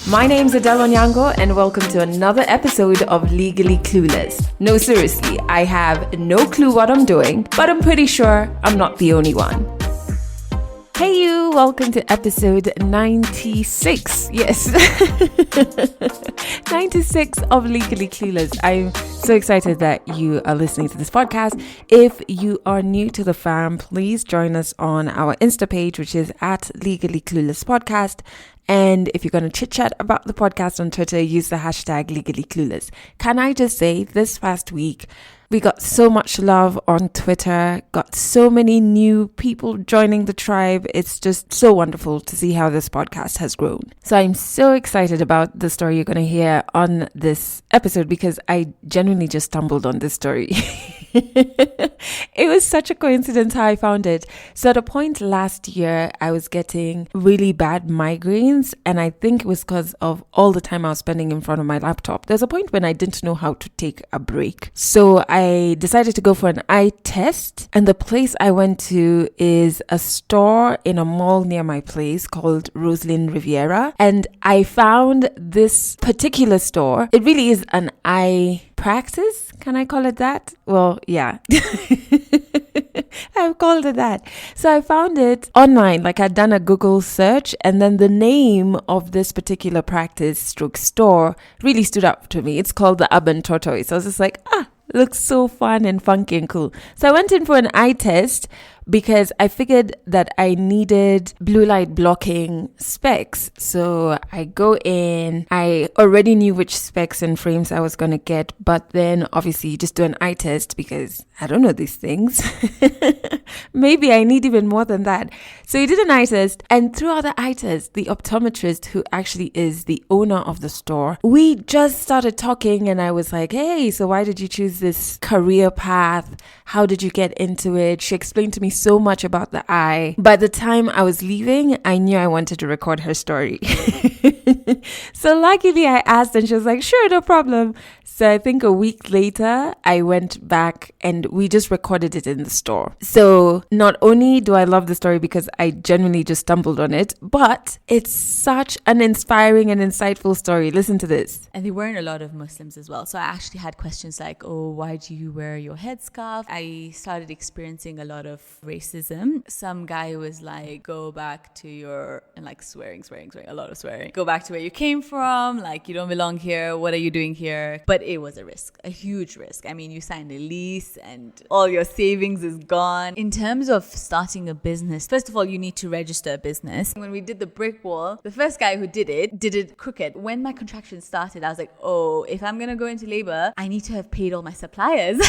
My name's Adele Onyango and welcome to another episode of Legally Clueless. No, seriously, I have no clue what I'm doing, but I'm pretty sure I'm not the only one. Hey you, welcome to episode 96. Yes, 96 of Legally Clueless. I'm so excited that you are listening to this podcast. If you are new to the fam, please join us on our Insta page, which is at Legally Clueless Podcast. And if you're going to chit chat about the podcast on Twitter, use the hashtag Legally Clueless. Can I just say, this past week, we got so much love on Twitter, got so many new people joining the tribe. It's just so wonderful to see how this podcast has grown. So I'm so excited about the story you're going to hear on this episode because I genuinely just stumbled on this story. It was such a coincidence how I found it. So at a point last year, I was getting really bad migraines, and I think it was because of all the time I was spending in front of my laptop. There's a point when I didn't know how to take a break. So I decided to go for an eye test, and the place I went to is a store in a mall near my place called Roslyn Riviera, and I found this particular store. It really is an eye practice. Can I call it that? Well, yeah. I've called it that. So I found it online, like I'd done a Google search, and then the name of this particular practice stroke store really stood out to me. It's called the Urban Tortoise. So I was just like, looks so fun and funky and cool. So I went in for an eye test because I figured that I needed blue light blocking specs. So I go in, I already knew which specs and frames I was going to get, but then obviously you just do an eye test because I don't know these things. Maybe I need even more than that. So you did an eye test, and throughout the eye test, the optometrist, who actually is the owner of the store, we just started talking, and I was like, hey, so why did you choose this career path? How did you get into it? She explained to me so much about the eye. By the time I was leaving, I knew I wanted to record her story. So luckily I asked, and she was like, sure, no problem. So I think a week later, I went back and we just recorded it in the store. So not only do I love the story because I genuinely just stumbled on it, but it's such an inspiring and insightful story. Listen to this. And there weren't a lot of Muslims as well. So I actually had questions like, oh, why do you wear your headscarf? I started experiencing a lot of racism. Some guy was like, go back to your, and like swearing, a lot of swearing. Go back to where you came from. Like, you don't belong here. What are you doing here? But it was a risk, a huge risk. I mean, you signed a lease and all your savings is gone. In terms of starting a business, first of all, you need to register a business. When we did the brick wall, the first guy who did it crooked. When my contraction started, I was like, oh, if I'm going to go into labor, I need to have paid all my suppliers.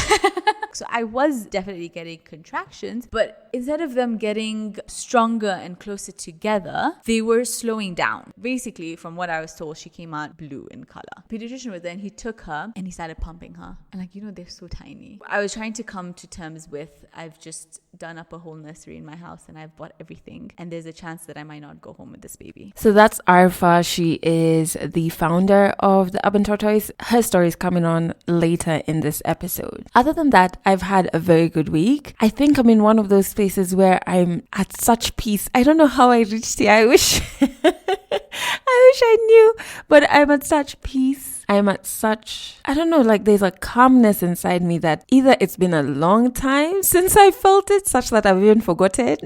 So I was definitely getting contractions, but instead of them getting stronger and closer together, they were slowing down. Basically, from what I was told, she came out blue in color. Pediatrician was there, and he took her and he started pumping her. And like, they're so tiny. I was trying to come to terms with, I've just done up a whole nursery in my house and I've bought everything. And there's a chance that I might not go home with this baby. So that's Arfa. She is the founder of the Urban Tortoise. Her story is coming on later in this episode. Other than that, I've had a very good week. I think I'm in one of those spaces where I'm at such peace. I don't know how I reached here. I wish I knew, but I'm at such peace. I'm at such, I don't know, like there's a calmness inside me that either it's been a long time since I felt it, such that I've even forgotten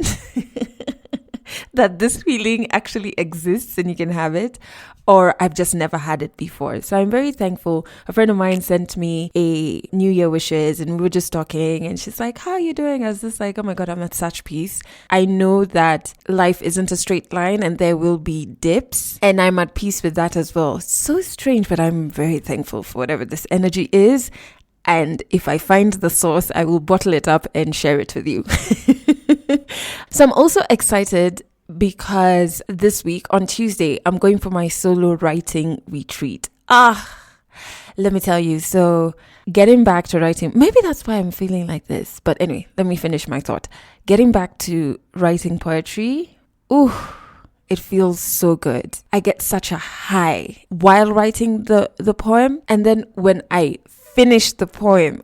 that this feeling actually exists and you can have it, or I've just never had it before. So I'm very thankful. A friend of mine sent me a New Year wishes and we were just talking and she's like, how are you doing? I was just like, oh my God, I'm at such peace. I know that life isn't a straight line and there will be dips, and I'm at peace with that as well. It's so strange, but I'm very thankful for whatever this energy is. And if I find the source, I will bottle it up and share it with you. So I'm also excited because this week on Tuesday, I'm going for my solo writing retreat. Let me tell you. So getting back to writing, maybe that's why I'm feeling like this. But anyway, let me finish my thought. Getting back to writing poetry, it feels so good. I get such a high while writing the poem. And then when I finish the poem,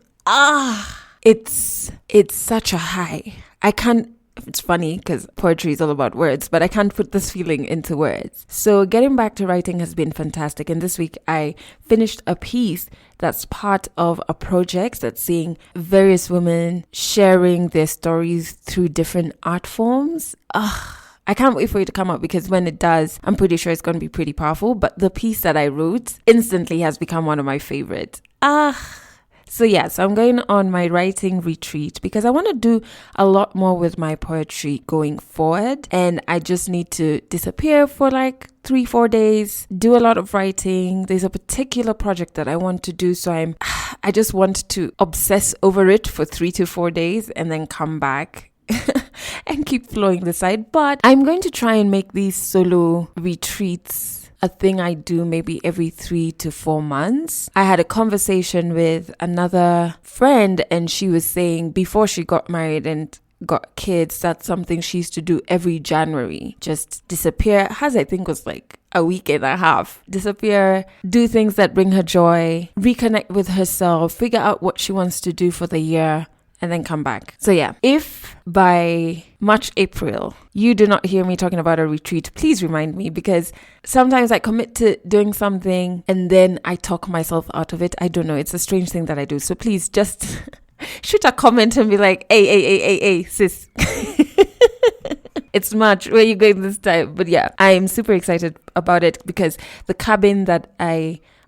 it's such a high. I can't It's funny because poetry is all about words, but I can't put this feeling into words. So getting back to writing has been fantastic. And this week I finished a piece that's part of a project that's seeing various women sharing their stories through different art forms. I can't wait for it to come out because when it does, I'm pretty sure it's going to be pretty powerful. But the piece that I wrote instantly has become one of my favorites. So I'm going on my writing retreat because I want to do a lot more with my poetry going forward. And I just need to disappear for like 3-4 days, do a lot of writing. There's a particular project that I want to do. So I just want to obsess over it for 3 to 4 days and then come back and keep flowing the side. But I'm going to try and make these solo retreats a thing I do maybe every 3 to 4 months. I had a conversation with another friend and she was saying before she got married and got kids, that's something she used to do every January. Just disappear. I think was like a week and a half. Disappear, do things that bring her joy, reconnect with herself, figure out what she wants to do for the year, and then come back. So if by March, April, you do not hear me talking about a retreat, please remind me because sometimes I commit to doing something and then I talk myself out of it. I don't know. It's a strange thing that I do. So please just shoot a comment and be like, hey, sis. It's March. Where are you going this time? But I'm super excited about it because the cabin that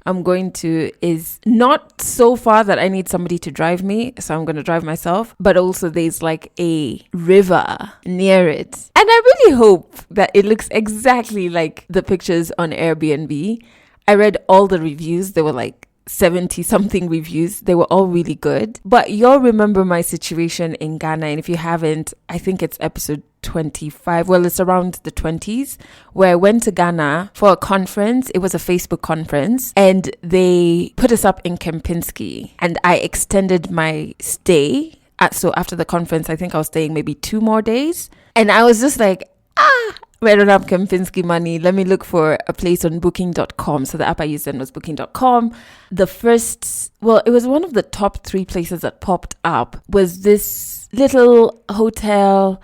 I'm going to is not so far that I need somebody to drive me, so I'm going to drive myself, but also there's like a river near it. And I really hope that it looks exactly like the pictures on Airbnb. I read all the reviews. There were like 70 something reviews. They were all really good. But you'll remember my situation in Ghana, and if you haven't, I think it's episode 25. Well, it's around the 20s where I went to Ghana for a conference. It was a Facebook conference and they put us up in Kempinski and I extended my stay. So after the conference, I think I was staying maybe 2 more days. And I was just like, I don't have Kempinski money. Let me look for a place on booking.com. So the app I used then was booking.com. It was one of the top 3 places that popped up was this little hotel.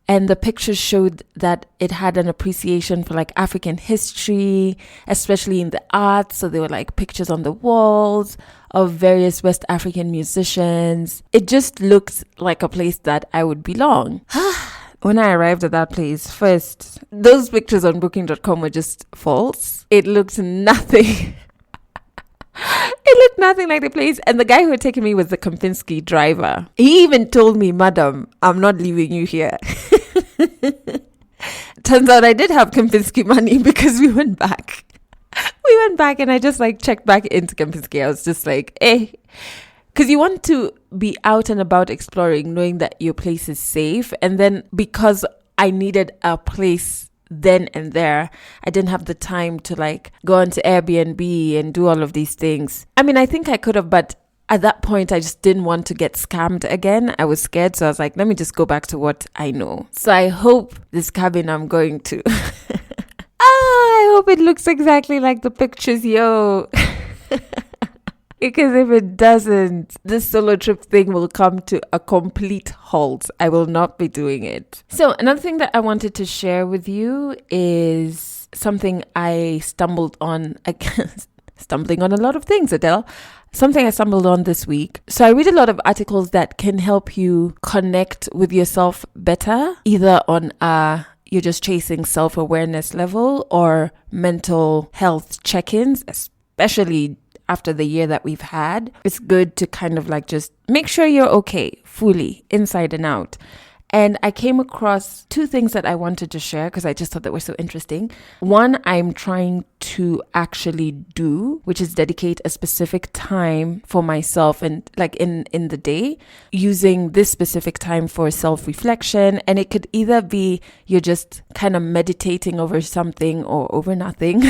And the pictures showed that it had an appreciation for like African history, especially in the arts. So there were like pictures on the walls of various West African musicians. It just looked like a place that I would belong. When I arrived at that place, first, those pictures on booking.com were just false. It looked nothing. It looked nothing like the place. And the guy who had taken me was the Kempinski driver. He even told me, "Madam, I'm not leaving you here." Turns out I did have Kempinski money because we went back. And I just like checked back into Kempinski. I was just like, because you want to be out and about exploring, knowing that your place is safe. And then because I needed a place then and there, I didn't have the time to like go onto Airbnb and do all of these things. I mean, I think I could have, but at that point, I just didn't want to get scammed again. I was scared. So I was like, let me just go back to what I know. So I hope this cabin I'm going to, I hope it looks exactly like the pictures, yo. Because if it doesn't, this solo trip thing will come to a complete halt. I will not be doing it. So another thing that I wanted to share with you is something I stumbled on. Stumbling on a lot of things, Adele. Something I stumbled on this week. So I read a lot of articles that can help you connect with yourself better, either on you're just chasing self-awareness level or mental health check-ins, especially after the year that we've had. It's good to kind of like just make sure you're okay fully inside and out. And I came across 2 things that I wanted to share because I just thought that were so interesting. One, I'm trying to actually do, which is dedicate a specific time for myself and like in the day, using this specific time for self-reflection. And it could either be you're just kind of meditating over something or over nothing,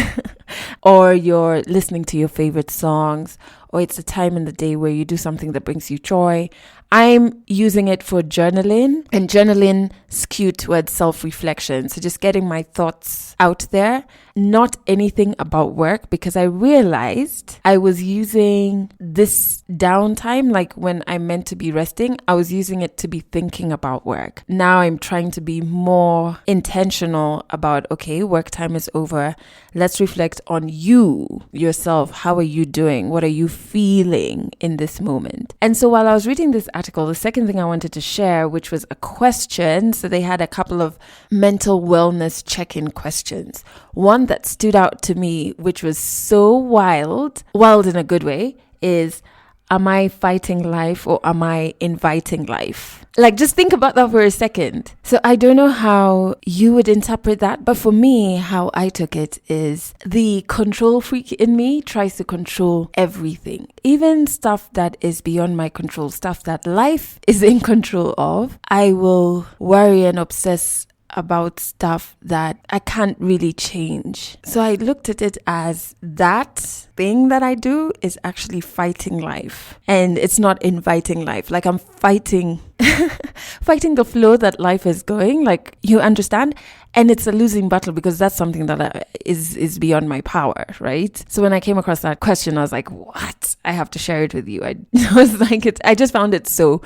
or you're listening to your favorite songs, or it's a time in the day where you do something that brings you joy. I'm using it for journaling, and journaling skewed towards self-reflection. So just getting my thoughts out there, not anything about work, because I realized I was using this downtime, like when I'm meant to be resting, I was using it to be thinking about work. Now I'm trying to be more intentional about, okay, work time is over. Let's reflect on you, yourself. How are you doing? What are you feeling in this moment? And so while I was reading this article, the second thing I wanted to share, which was a question. So they had a couple of mental wellness check-in questions. One that stood out to me, which was so wild in a good way, is, am I fighting life or am I inviting life? Like, just think about that for a second. So I don't know how you would interpret that, but for me, how I took it is the control freak in me tries to control everything, even stuff that is beyond my control, stuff that life is in control of. I will worry and obsess about stuff that I can't really change. So I looked at it as that thing that I do is actually fighting life, and it's not inviting life. Like, I'm fighting fighting the flow that life is going, like, you understand? And it's a losing battle because that's something that is beyond my power, right? So when I came across that question, I was like, what? I have to share it with you. I was like, I just found it so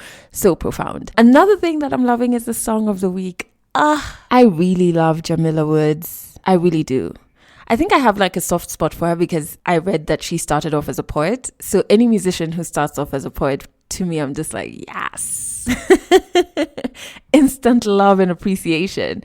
profound. Another thing that I'm loving is the song of the week. I really love Jamila Woods. I really do. I think I have like a soft spot for her because I read that she started off as a poet. So any musician who starts off as a poet, to me, I'm just like, yes. Instant love and appreciation.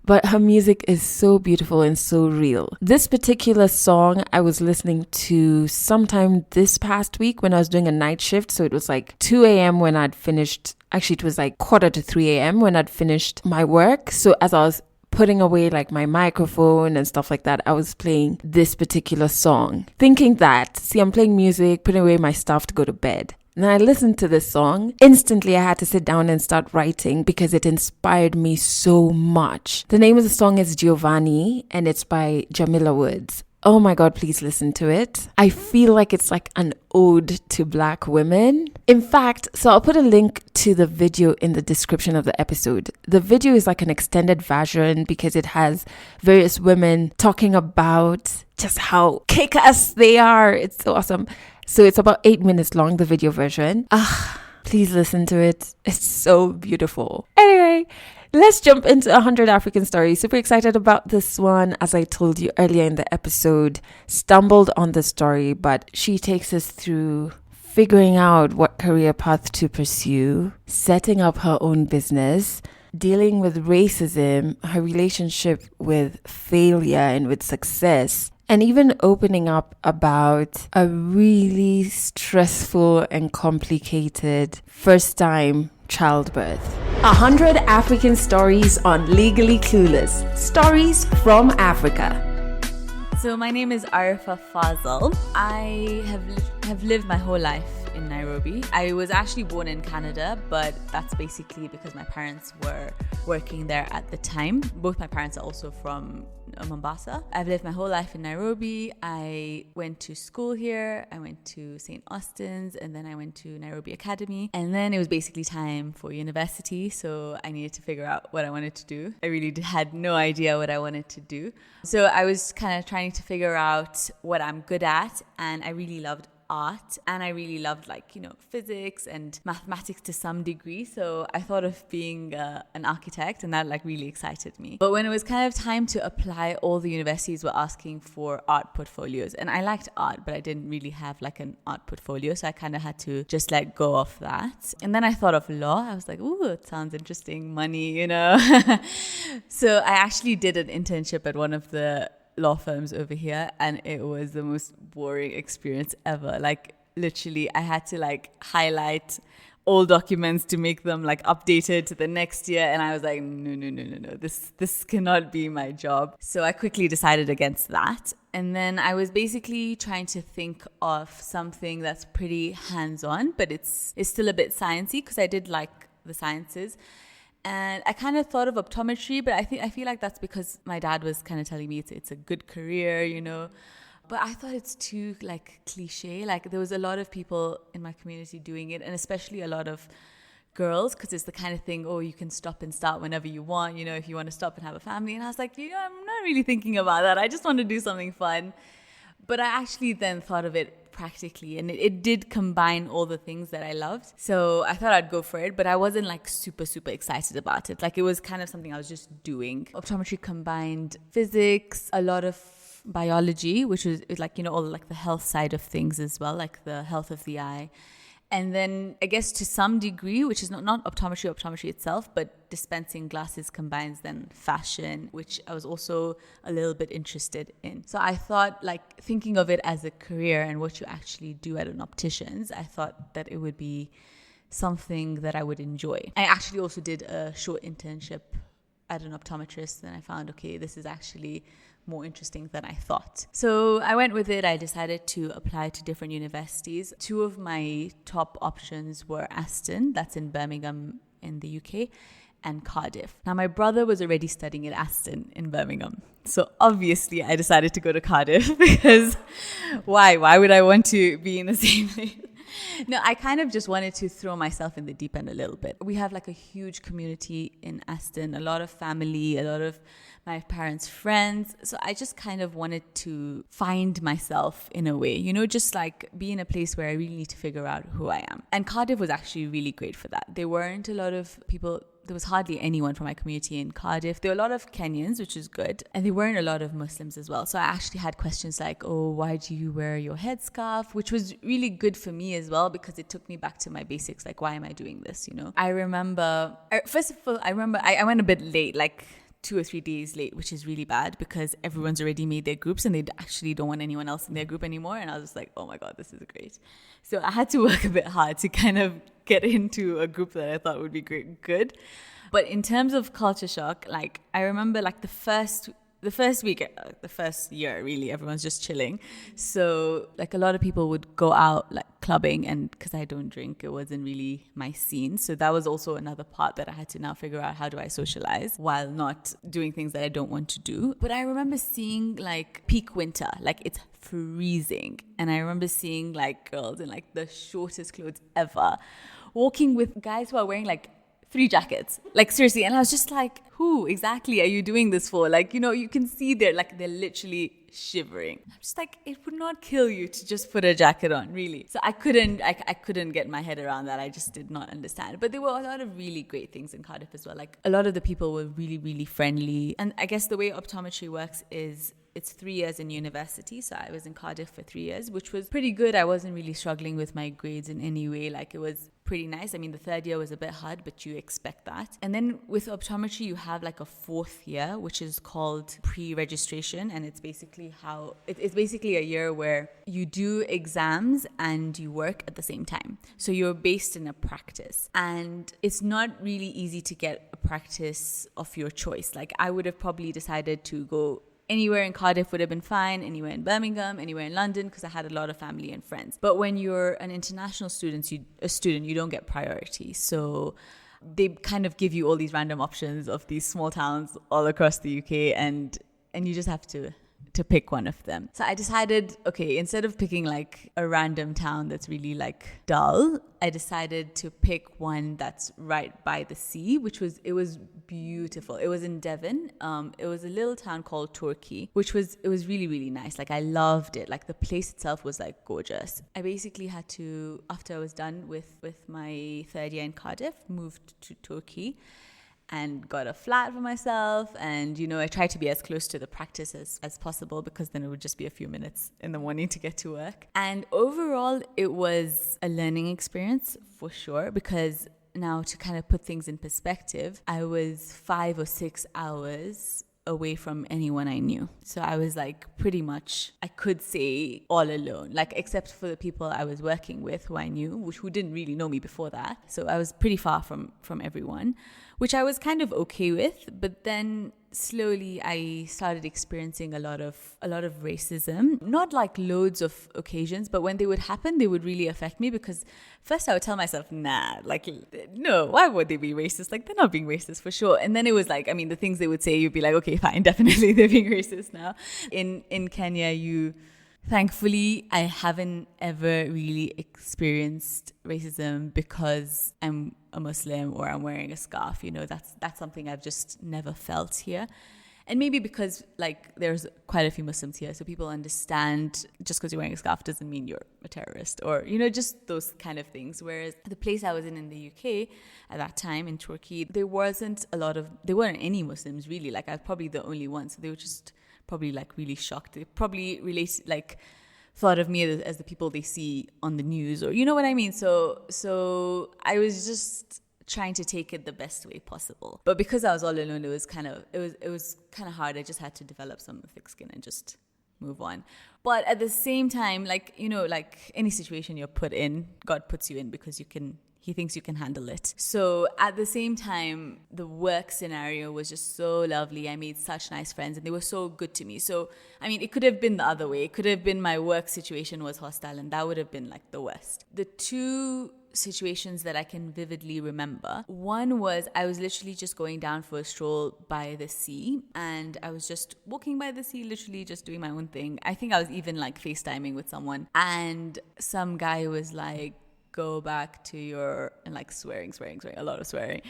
But her music is so beautiful and so real. This particular song I was listening to sometime this past week when I was doing a night shift. So it was like 2 a.m. when I'd finished. Actually, it was like 2:45 a.m. when I'd finished my work. So as I was putting away like my microphone and stuff like that, I was playing this particular song, thinking that, see, I'm playing music, putting away my stuff to go to bed. And I listened to this song. Instantly, I had to sit down and start writing because it inspired me so much. The name of the song is Giovanni, and it's by Jamila Woods. Oh my God, please listen to it. I feel like it's like an ode to Black women. In fact, so I'll put a link to the video in the description of the episode. The video is like an extended version because it has various women talking about just how kick-ass they are. It's so awesome. So it's about 8 minutes long, the video version. Please listen to it. It's so beautiful. Anyway, let's jump into 100 African stories. Super excited about this one. As I told you earlier in the episode, stumbled on the story, but she takes us through figuring out what career path to pursue, setting up her own business, dealing with racism, her relationship with failure and with success, and even opening up about a really stressful and complicated first-time childbirth. 100 African stories on Legally Clueless. Stories from Africa. So my name is Arifa Fazal. I have lived my whole life in Nairobi. I was actually born in Canada, but that's basically because my parents were working there at the time. Both my parents are also from Mombasa. I've lived my whole life in Nairobi. I went to school here. I went to St. Austin's, and then I went to Nairobi Academy. And then it was basically time for university, so I needed to figure out what I wanted to do. I really had no idea what I wanted to do. So I was kind of trying to figure out what I'm good at, and I really loved art, and I really loved physics and mathematics to some degree. So I thought of being an architect, and that really excited me. But when it was kind of time to apply, all the universities were asking for art portfolios, and I liked art, but I didn't really have an art portfolio, so I kind of had to just let go of that. And then I thought of law. I was like, ooh, it sounds interesting, money, So I actually did an internship at one of the law firms over here, and it was the most boring experience ever. Literally, I had to highlight all documents to make them updated to the next year, and I was like, no, this cannot be my job. So I quickly decided against that, and then I was basically trying to think of something that's pretty hands-on, but it's still a bit sciencey because I did like the sciences. And I kind of thought of optometry, but I feel like that's because my dad was kind of telling me it's a good career, But I thought it's too like cliche. Like there was a lot of people in my community doing it, and especially a lot of girls, because it's the kind of thing, oh, you can stop and start whenever you want, you know, if you want to stop and have a family. And I was like, you know, I'm not really thinking about that. I just want to do something fun. But I actually then thought of it practically, and it did combine all the things that I loved. So I thought I'd go for it, but I wasn't like super excited about it. Like it was kind of something I was just doing. Optometry combined physics, a lot of biology, which was like, you know, all like the health side of things as well, like the health of the eye. And then I guess to some degree, which is not optometry itself, but dispensing glasses combines then fashion, which I was also a little bit interested in. So I thought, like, thinking of it as a career and what you actually do at an optician's, I thought that it would be something that I would enjoy. I actually also did a short internship at an optometrist, and I found, okay, this is actually more interesting than I thought. So I went with it. I decided to apply to different universities. Two of my top options were Aston, that's in Birmingham in the UK, and Cardiff. Now my brother was already studying at Aston in Birmingham. So obviously I decided to go to Cardiff because why would I want to be in the same place? No, I kind of just wanted to throw myself in the deep end a little bit. We have like a huge community in Aston, a lot of family, a lot of my parents' friends. So I just kind of wanted to find myself in a way, you know, just like be in a place where I really need to figure out who I am. And Cardiff was actually really great for that. There weren't a lot of people. There was hardly anyone from my community in Cardiff. There were a lot of Kenyans, which is good. And there weren't a lot of Muslims as well. So I actually had questions like, oh, why do you wear your headscarf? Which was really good for me as well, because it took me back to my basics. Like, why am I doing this? You know, I remember, first of all, I went a bit late, like 2 or 3 days late, which is really bad because everyone's already made their groups and they actually don't want anyone else in their group anymore. And I was just like, oh my God, this is great. So I had to work a bit hard to kind of get into a group that I thought would be good. But in terms of culture shock, like I remember like the first week, the first year, really, everyone's just chilling. So like a lot of people would go out like clubbing, and because I don't drink, it wasn't really my scene. So that was also another part that I had to now figure out, how do I socialize while not doing things that I don't want to do. But I remember seeing like peak winter, like it's freezing. And I remember seeing like girls in like the shortest clothes ever, walking with guys who are wearing like 3 jackets, like seriously. And I was just like, who exactly are you doing this for? Like, you know, you can see they're literally shivering. I'm just like, it would not kill you to just put a jacket on, really. So I couldn't get my head around that. I just did not understand. But there were a lot of really great things in Cardiff as well. Like a lot of the people were really, really friendly. And I guess the way optometry works is it's 3 years in university. So I was in Cardiff for 3 years, which was pretty good. I wasn't really struggling with my grades in any way. Like it was pretty nice. I mean, the 3rd year was a bit hard, but you expect that. And then with optometry, you have like a 4th year, which is called pre-registration. And it's basically it's basically a year where you do exams and you work at the same time. So you're based in a practice, and it's not really easy to get a practice of your choice. Like I would have probably decided to go anywhere in Cardiff would have been fine, anywhere in Birmingham, anywhere in London, because I had a lot of family and friends. But when you're an international student, you don't get priority. So they kind of give you all these random options of these small towns all across the UK, and you just have to pick one of them. So I decided, okay, instead of picking like a random town that's really like dull, I decided to pick one that's right by the sea, it was beautiful. It was in Devon. It was a little town called Torquay, it was really, really nice. Like I loved it. Like the place itself was like gorgeous. I basically had to, after I was done with my 3rd year in Cardiff, moved to Torquay and got a flat for myself. And, you know, I tried to be as close to the practice as possible, because then it would just be a few minutes in the morning to get to work. And overall, it was a learning experience for sure, because now to kind of put things in perspective, I was 5 or 6 hours away from anyone I knew. So I was like pretty much, I could say, all alone, like except for the people I was working with who I knew, who didn't really know me before that. So I was pretty far from everyone, which I was kind of okay with. But then slowly I started experiencing a lot of racism, not like loads of occasions, but when they would happen, they would really affect me, because first I would tell myself, nah, like, no, why would they be racist? Like, they're not being racist for sure. And then it was like, I mean, the things they would say, you'd be like, okay, fine, definitely they're being racist now. In Kenya, Thankfully, I haven't ever really experienced racism because I'm a Muslim or I'm wearing a scarf. You know, that's something I've just never felt here. And maybe because like there's quite a few Muslims here, so people understand just because you're wearing a scarf doesn't mean you're a terrorist, or, you know, just those kind of things. Whereas the place I was in the UK at that time, in Turkey, there weren't any Muslims really. Like I was probably the only one. So they were just probably like really shocked. They probably thought of me as the people they see on the news, or you know what I mean. So I was just trying to take it the best way possible. But because I was all alone, it was kind of hard. I just had to develop some thick skin and just move on. But at the same time, like, you know, like any situation you're put in, God puts you in because he thinks you can handle it. So at the same time, the work scenario was just so lovely. I made such nice friends and they were so good to me. So, I mean, it could have been the other way. It could have been my work situation was hostile and that would have been like the worst. The two situations that I can vividly remember. One was I was literally just going down for a stroll by the sea, and I was just walking by the sea, literally just doing my own thing. I think I was even like FaceTiming with someone, and some guy was like, go back to your, and like swearing, a lot of swearing,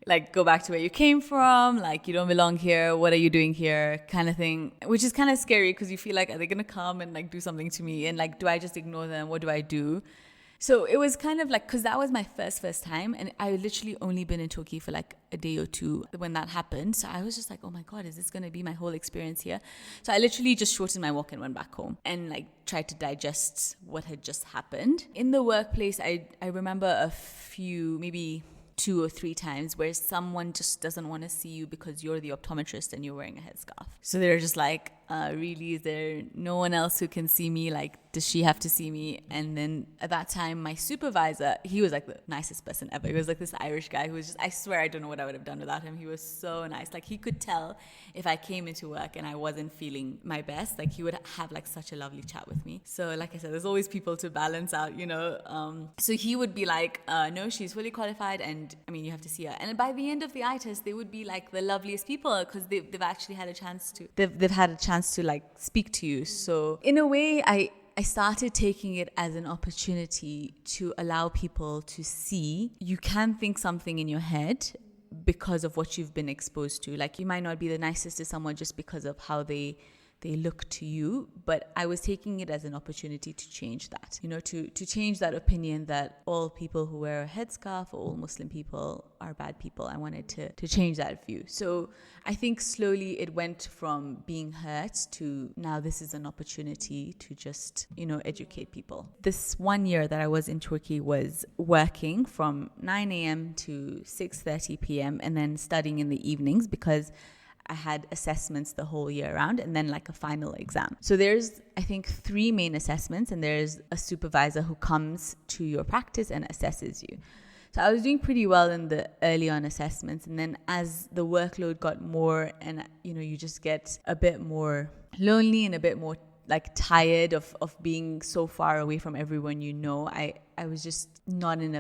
like go back to where you came from, like you don't belong here, what are you doing here, kind of thing, which is kind of scary because you feel like, are they gonna come and like do something to me, and like do I just ignore them, what do I do? So it was kind of like, because that was my first time, and I literally only been in Turkey for like a day or two when that happened. So I was just like, oh my God, is this going to be my whole experience here? So I literally just shortened my walk and went back home and like tried to digest what had just happened. In the workplace, I remember a few, maybe 2 or 3 times where someone just doesn't want to see you because you're the optometrist and you're wearing a headscarf. So they're just like, really, is there no one else who can see me? Like, does she have to see me? And then at that time, my supervisor, he was like the nicest person ever. He was like this Irish guy who was just, I swear I don't know what I would have done without him. He was so nice. Like, he could tell if I came into work and I wasn't feeling my best, like he would have like such a lovely chat with me. So like I said, there's always people to balance out, you know. So he would be like, no, she's fully qualified, and I mean, you have to see her. And by the end of the eye test, they would be like the loveliest people because they've actually had a chance to, they've had a chance to like speak to you. So in a way, I started taking it as an opportunity to allow people to see you can think something in your head because of what you've been exposed to. Like, you might not be the nicest to someone just because of how they look to you, but I was taking it as an opportunity to change that, you know, to change that opinion that all people who wear a headscarf or all Muslim people are bad people. I wanted to change that view. So I think slowly it went from being hurt to now this is an opportunity to just, you know, educate people. This 1 year that I was in Turkey was working from 9 a.m. to 6:30 p.m. and then studying in the evenings because I had assessments the whole year round and then like a final exam. So there's, I think, 3 main assessments, and there's a supervisor who comes to your practice and assesses you. So I was doing pretty well in the early on assessments, and then as the workload got more and, you know, you just get a bit more lonely and a bit more like tired of being so far away from everyone, you know, I was just not in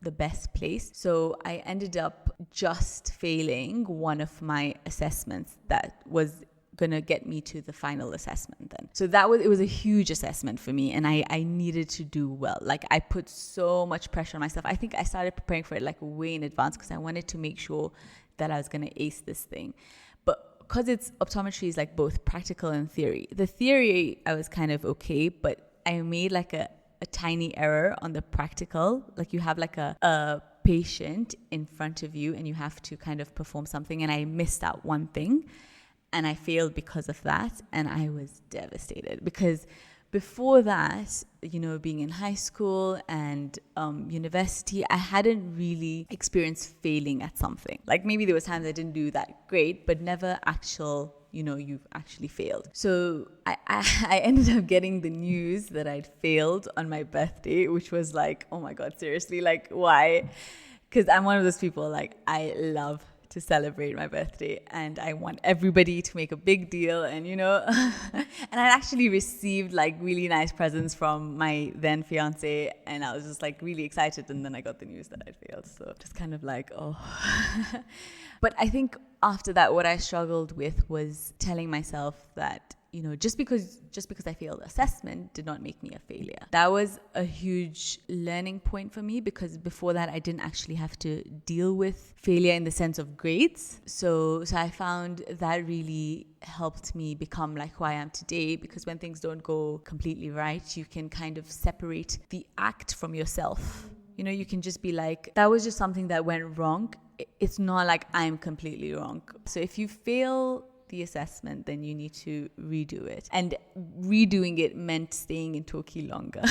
the best place. So I ended up just failing one of my assessments that was gonna get me to the final assessment then. So it was a huge assessment for me, and I needed to do well. Like, I put so much pressure on myself. I think I started preparing for it like way in advance because I wanted to make sure that I was gonna ace this thing. But because optometry is like both practical and theory. The theory I was kind of okay, but I made like a tiny error on the practical. Like, you have like a patient in front of you and you have to kind of perform something, and I missed out one thing and I failed because of that, and I was devastated because before that, you know, being in high school and university, I hadn't really experienced failing at something. Like, maybe there was times I didn't do that great, but never actual, you know, you've actually failed. So I ended up getting the news that I'd failed on my birthday, which was like, oh my God, seriously, like, why? Because I'm one of those people, like, I love to celebrate my birthday and I want everybody to make a big deal, and, you know, and I actually received like really nice presents from my then fiance, and I was just like really excited, and then I got the news that I'd failed. So just kind of like, oh. But I think after that, what I struggled with was telling myself that just because I failed assessment did not make me a failure. That was a huge learning point for me, because before that I didn't actually have to deal with failure in the sense of grades. So I found that really helped me become like who I am today, because when things don't go completely right, you can kind of separate the act from yourself. You can just be like, that was just something that went wrong. It's not like I'm completely wrong. So if you fail the assessment, then you need to redo it. And redoing it meant staying in Turkey longer.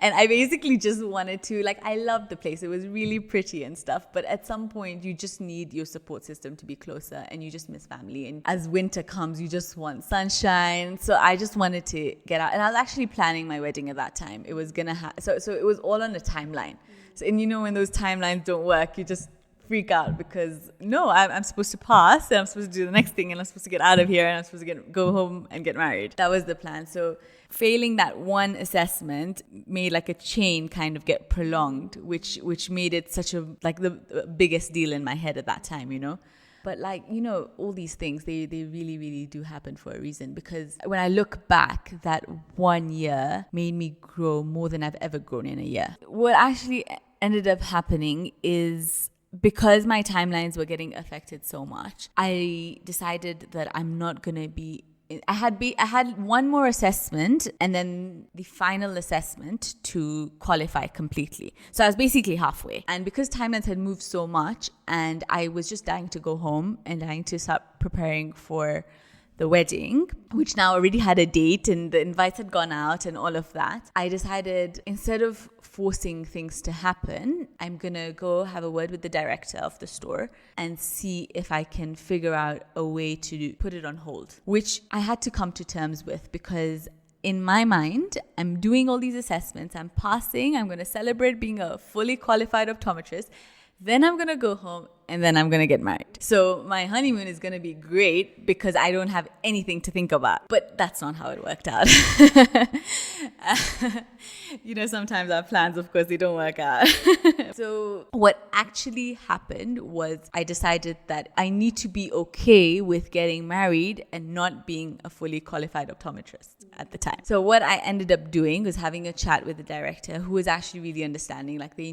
And I basically just wanted to, I loved the place. It was really pretty and stuff. But at some point, you just need your support system to be closer, and you just miss family. And as winter comes, you just want sunshine. So I just wanted to get out. And I was actually planning my wedding at that time. It was so it was all on a timeline. So, and when those timelines don't work, you just freak out, because I'm supposed to pass, and I'm supposed to do the next thing, and I'm supposed to get out of here, and I'm supposed to go home and get married. That was the plan. So failing that one assessment made like a chain kind of get prolonged, which made it such a the biggest deal in my head at that time, But all these things, they really, really do happen for a reason, because when I look back, that 1 year made me grow more than I've ever grown in a year. What actually ended up happening is, because my timelines were getting affected so much, I decided that I'm not going to be... I had one more assessment, and then the final assessment to qualify completely. So I was basically halfway. And because timelines had moved so much, and I was just dying to go home and dying to start preparing for the wedding, which now already had a date and the invites had gone out and all of that, I decided, instead of forcing things to happen, I'm gonna go have a word with the director of the store and see if I can figure out a way to put it on hold, which I had to come to terms with, because in my mind, I'm doing all these assessments, I'm passing, I'm gonna celebrate being a fully qualified optometrist, then I'm gonna go home, and then I'm gonna get married. So my honeymoon is gonna be great because I don't have anything to think about. But that's not how it worked out. Sometimes our plans, of course, they don't work out. So what actually happened was, I decided that I need to be okay with getting married and not being a fully qualified optometrist at the time. So what I ended up doing was having a chat with the director, who was actually really understanding. They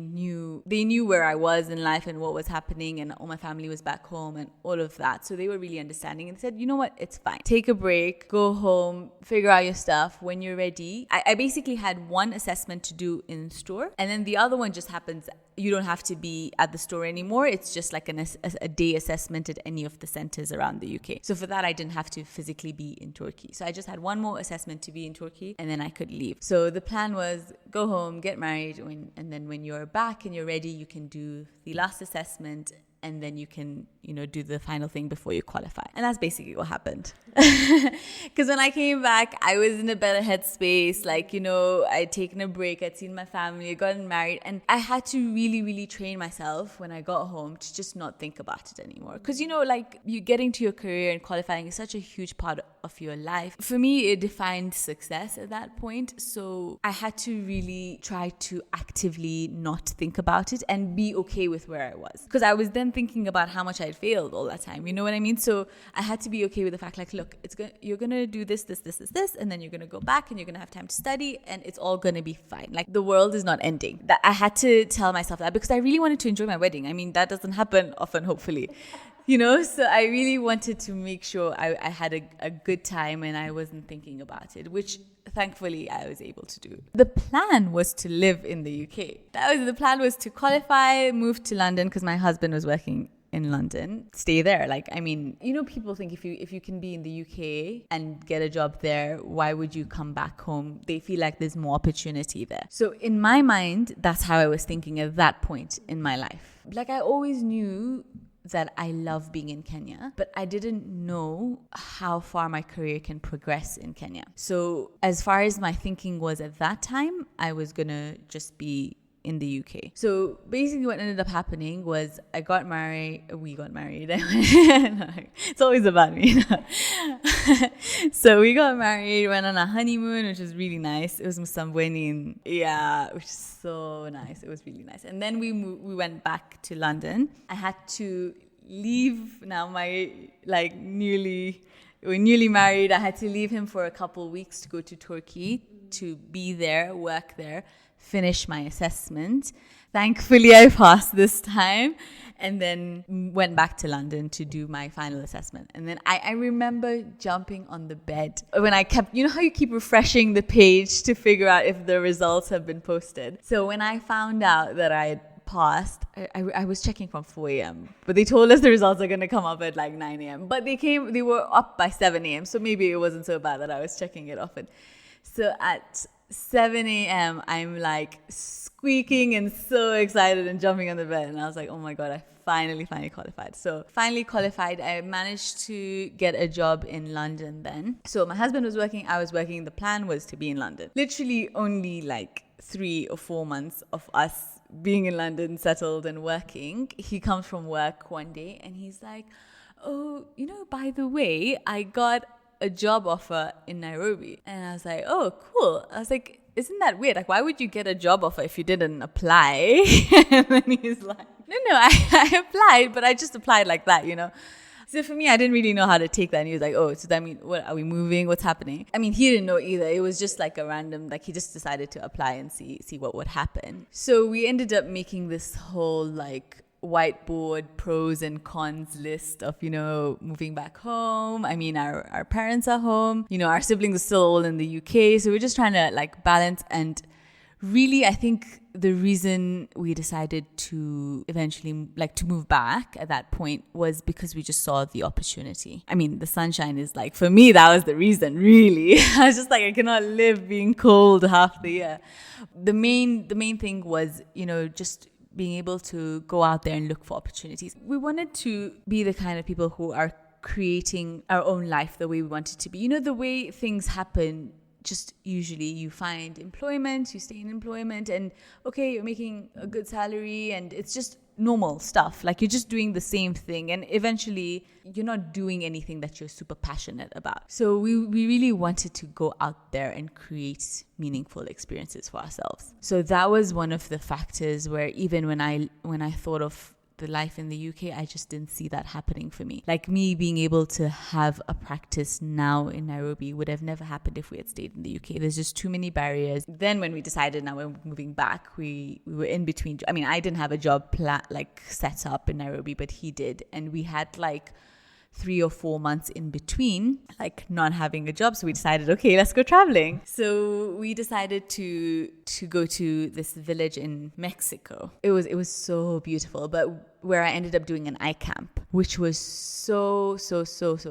knew where I was in life and what was happening, and all my family was back home and all of that. So they were really understanding and said, you know what, it's fine. Take a break, go home, figure out your stuff. When you're ready, I basically had one assessment to do in store, and then the other one just happens. You don't have to be at the store anymore. It's just like a day assessment at any of the centers around the UK. So for that, I didn't have to physically be in Turkey. So I just had one more assessment to be in Turkey, and then I could leave. So the plan was, go home, get married, and then when you're back and you're ready, you can do the last assessment, and then you can, do the final thing before you qualify. And that's basically what happened. Because when I came back, I was in a better headspace. I'd taken a break, I'd seen my family, I'd gotten married, and I had to really, really train myself when I got home to just not think about it anymore. Because, you getting to your career and qualifying is such a huge part of your life. For me, it defined success at that point. So I had to really try to actively not think about it and be okay with where I was. Because I was then thinking about how much I'd failed all that time. You know what I mean? So I had to be okay with the fact, look, you're going to do this, and then you're going to go back and you're going to have time to study, and it's all going to be fine. The world is not ending. That I had to tell myself that, because I really wanted to enjoy my wedding. I mean, that doesn't happen often, hopefully. So I really wanted to make sure I had a good time and I wasn't thinking about it, which thankfully I was able to do. The plan was to live in the UK. The plan was to qualify, move to London, because my husband was working in London, stay there. People think if you can be in the UK and get a job there, why would you come back home? They feel like there's more opportunity there. So in my mind, that's how I was thinking at that point in my life. I always knew that I love being in Kenya, but I didn't know how far my career can progress in Kenya. So as far as my thinking was at that time, I was gonna just be in the UK. So basically what ended up happening was we got married. It's always about me. So we got married, went on a honeymoon, which was really nice. It was Msambweni, which is so nice. It was really nice. And then we went back to London. I had to leave now my newly We were newly married. I had to leave him for a couple of weeks to go to Turkey to be there, work there, finish my assessment. Thankfully, I passed this time, and then went back to London to do my final assessment. And then I remember jumping on the bed when I kept, you know how you keep refreshing the page to figure out if the results have been posted. So when I found out that I had passed, I was checking from 4 a.m. But they told us the results are going to come up at like 9 a.m. But they were up by 7 a.m. So maybe it wasn't so bad that I was checking it often. So at 7 a.m. I'm like squeaking and so excited and jumping on the bed. And I was like, oh my God, I finally qualified. So finally qualified. I managed to get a job in London then. So my husband was working, I was working. The plan was to be in London. Literally only like 3 or 4 months of us being in London, settled and working. He comes from work one day and he's like, oh, you know, by the way, I got a job offer in Nairobi. And I was like, oh, cool. I was like, isn't that weird? Like, why would you get a job offer if you didn't apply? And then he's like, no, I applied, but I just applied like that, you know? So for me, I didn't really know how to take that. And he was like, oh, so that means, what, are we moving? What's happening? I mean, he didn't know either. It was just like a random, like he just decided to apply and see what would happen. So we ended up making this whole like whiteboard pros and cons list of, you know, moving back home. I mean, our parents are home, you know, our siblings are still all in the UK. So we're just trying to like balance. And really, I think the reason we decided to eventually like to move back at that point was because we just saw the opportunity. I mean, the sunshine is like, for me, that was the reason, really. I was just like, I cannot live being cold half the year. The main thing was, you know, just being able to go out there and look for opportunities. We wanted to be the kind of people who are creating our own life the way we want it to be. You know, the way things happen, just usually you find employment, you stay in employment, and okay, you're making a good salary, and it's just normal stuff. Like you're just doing the same thing, and eventually you're not doing anything that you're super passionate about. So we really wanted to go out there and create meaningful experiences for ourselves. So that was one of the factors where even when I thought of the life in the UK, I just didn't see that happening for me. Like me being able to have a practice now in Nairobi would have never happened if we had stayed in the UK. There's just too many barriers. Then when we decided now we're moving back, we were in between. I mean, I didn't have a job set up in Nairobi, but he did. And we had like 3 or 4 months in between, like not having a job. So we decided, okay, let's go traveling. So we decided to go to this village in Mexico. It was so beautiful, but where I ended up doing an eye camp, which was so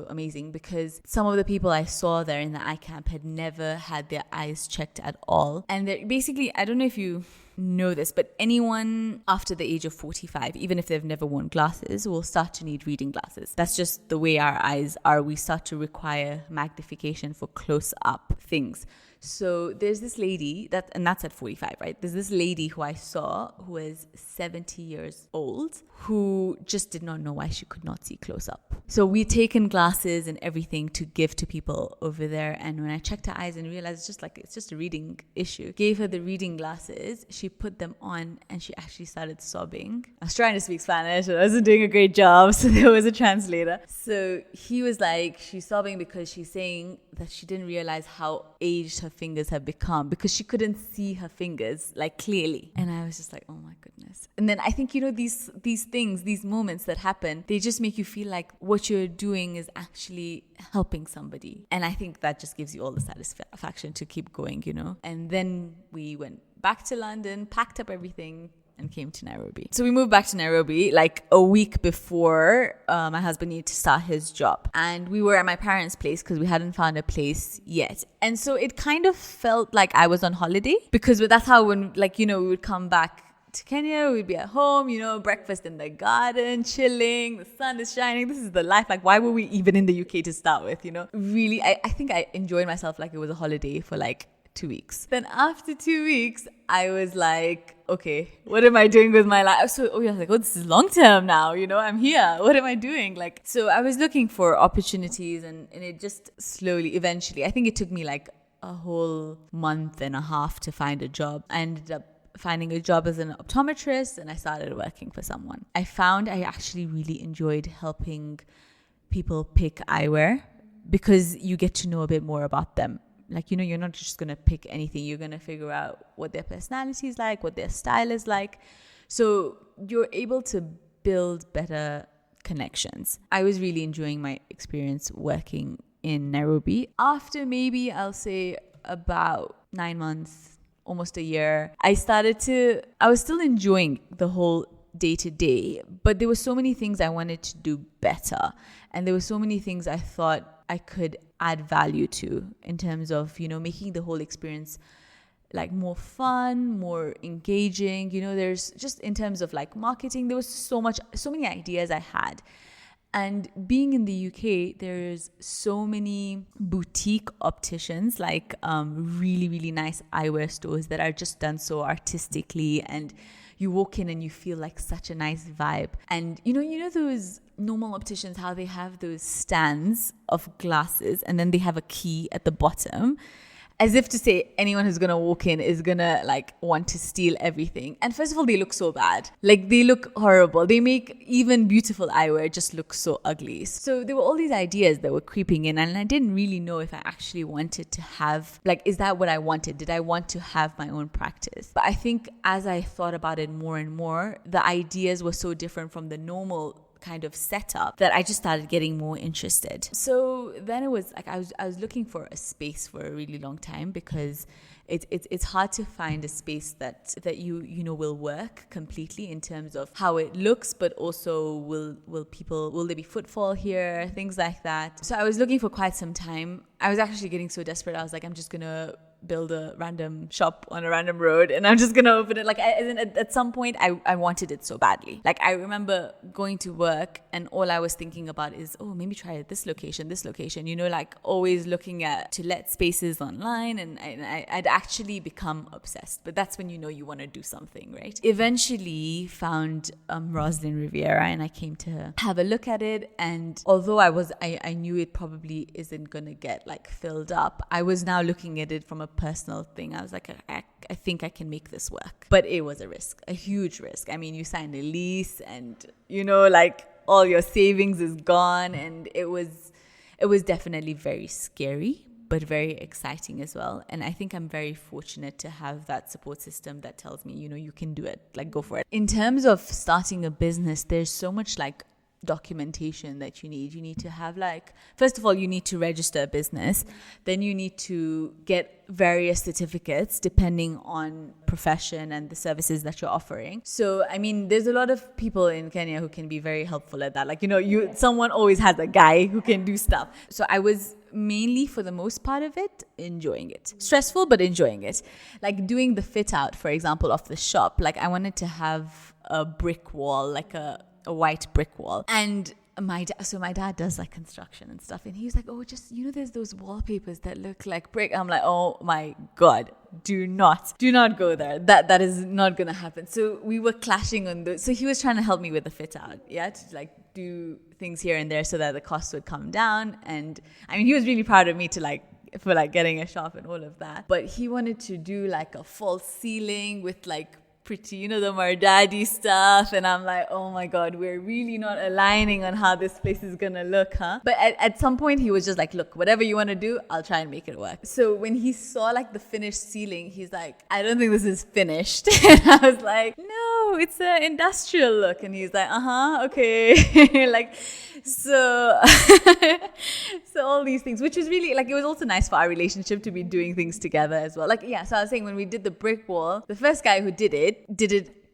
amazing, because some of the people I saw there in the eye camp had never had their eyes checked at all. And basically, I don't know if you know this, but anyone after the age of 45, even if they've never worn glasses, will start to need reading glasses. That's just the way our eyes are. We start to require magnification for close-up things. So there's this lady, and that's at 45, right? There's this lady who I saw who was 70 years old, who just did not know why she could not see close up. So we'd taken glasses and everything to give to people over there. And when I checked her eyes and realized it's just a reading issue, gave her the reading glasses, she put them on and she actually started sobbing. I was trying to speak Spanish, but I wasn't doing a great job. So there was a translator. So he was like, she's sobbing because she's saying that she didn't realize how aged her fingers have become, because she couldn't see her fingers like clearly. And I was just like, oh my goodness. And then I think, you know, these things, these moments that happen, they just make you feel like what you're doing is actually helping somebody. And I think that just gives you all the satisfaction to keep going, you know. And then we went back to London, packed up everything, and came to Nairobi. So we moved back to Nairobi like a week before my husband needed to start his job. And we were at my parents' place because we hadn't found a place yet. And so it kind of felt like I was on holiday, because that's how when, like, you know, we would come back to Kenya, we'd be at home, you know, breakfast in the garden, chilling, the sun is shining. This is the life. Like, why were we even in the UK to start with, you know? Really, I think I enjoyed myself like it was a holiday for like 2 weeks. Then after 2 weeks, I was like, okay, what am I doing with my life? So I was like, oh, this is long term now, you know, I'm here. What am I doing? Like, so I was looking for opportunities, and it just slowly, eventually, I think it took me like a whole month and a half to find a job. I ended up finding a job as an optometrist, and I started working for someone. I found I actually really enjoyed helping people pick eyewear, because you get to know a bit more about them. Like, you're not just going to pick anything. You're going to figure out what their personality is like, what their style is like. So you're able to build better connections. I was really enjoying my experience working in Nairobi. After maybe, I'll say, about 9 months, almost a year, I was still enjoying the whole day to day, but there were so many things I wanted to do better. And there were so many things I thought I could add value to in terms of, making the whole experience like more fun, more engaging. There's just in terms of like marketing, there was so many ideas I had. And being in the UK, there's so many boutique opticians, like really, really nice eyewear stores that are just done so artistically, and you walk in and you feel like such a nice vibe. And you know those normal opticians, how they have those stands of glasses and then they have a key at the bottom, as if to say anyone who's going to walk in is going to like want to steal everything. And first of all, they look so bad. Like, they look horrible. They make even beautiful eyewear just look so ugly. So there were all these ideas that were creeping in, and I didn't really know if I actually wanted to have, like, is that what I wanted? Did I want to have my own practice? But I think as I thought about it more and more, the ideas were so different from the normal kind of setup that I just started getting more interested. So then it was like I was looking for a space for a really long time, because it's hard to find a space that you know will work completely in terms of how it looks, but also will there be footfall here, things like that. So I was looking for quite some time. I was actually getting so desperate. I was like, I'm just gonna build a random shop on a random road and I'm just gonna open it. Like, at some point I wanted it so badly. Like, I remember going to work and all I was thinking about is, maybe try this location, like always looking at to let spaces online, and I'd actually become obsessed. But that's when you want to do something, right? Eventually found Roslyn Riviera, and I came to have a look at it, and although I knew it probably isn't gonna get like filled up, I was now looking at it from a personal thing. I was like, I think I can make this work. But it was a risk, a huge risk. I mean, you signed a lease and, like all your savings is gone. And it was definitely very scary, but very exciting as well. And I think I'm very fortunate to have that support system that tells me, you can do it, like go for it. In terms of starting a business, there's so much like documentation that you need to have. Like, first of all, you need to register a business, then you need to get various certificates depending on profession and the services that you're offering. So I mean, there's a lot of people in Kenya who can be very helpful at that. Like, someone always has a guy who can do stuff. So I was mainly, for the most part of it, enjoying it. Stressful, but enjoying it. Like doing the fit out, for example, of the shop. Like, I wanted to have a brick wall, like a white brick wall. And my dad does like construction and stuff, and he was like, just there's those wallpapers that look like brick. I'm like, oh my god, do not go there. That is not gonna happen. So we were clashing on those. So he was trying to help me with the fit out, to like do things here and there so that the cost would come down. And I mean, he was really proud of me for getting a shop and all of that. But he wanted to do like a false ceiling with like pretty, the Mardadi stuff. And I'm like, oh my God, we're really not aligning on how this place is gonna look, huh? But at some point he was just like, look, whatever you want to do, I'll try and make it work. So when he saw like the finished ceiling, he's like, I don't think this is finished. And I was like, no, it's an industrial look. And he's like, okay. like, so all these things, which was really like, it was also nice for our relationship to be doing things together as well. Like, so I was saying, when we did the brick wall, the first guy who did it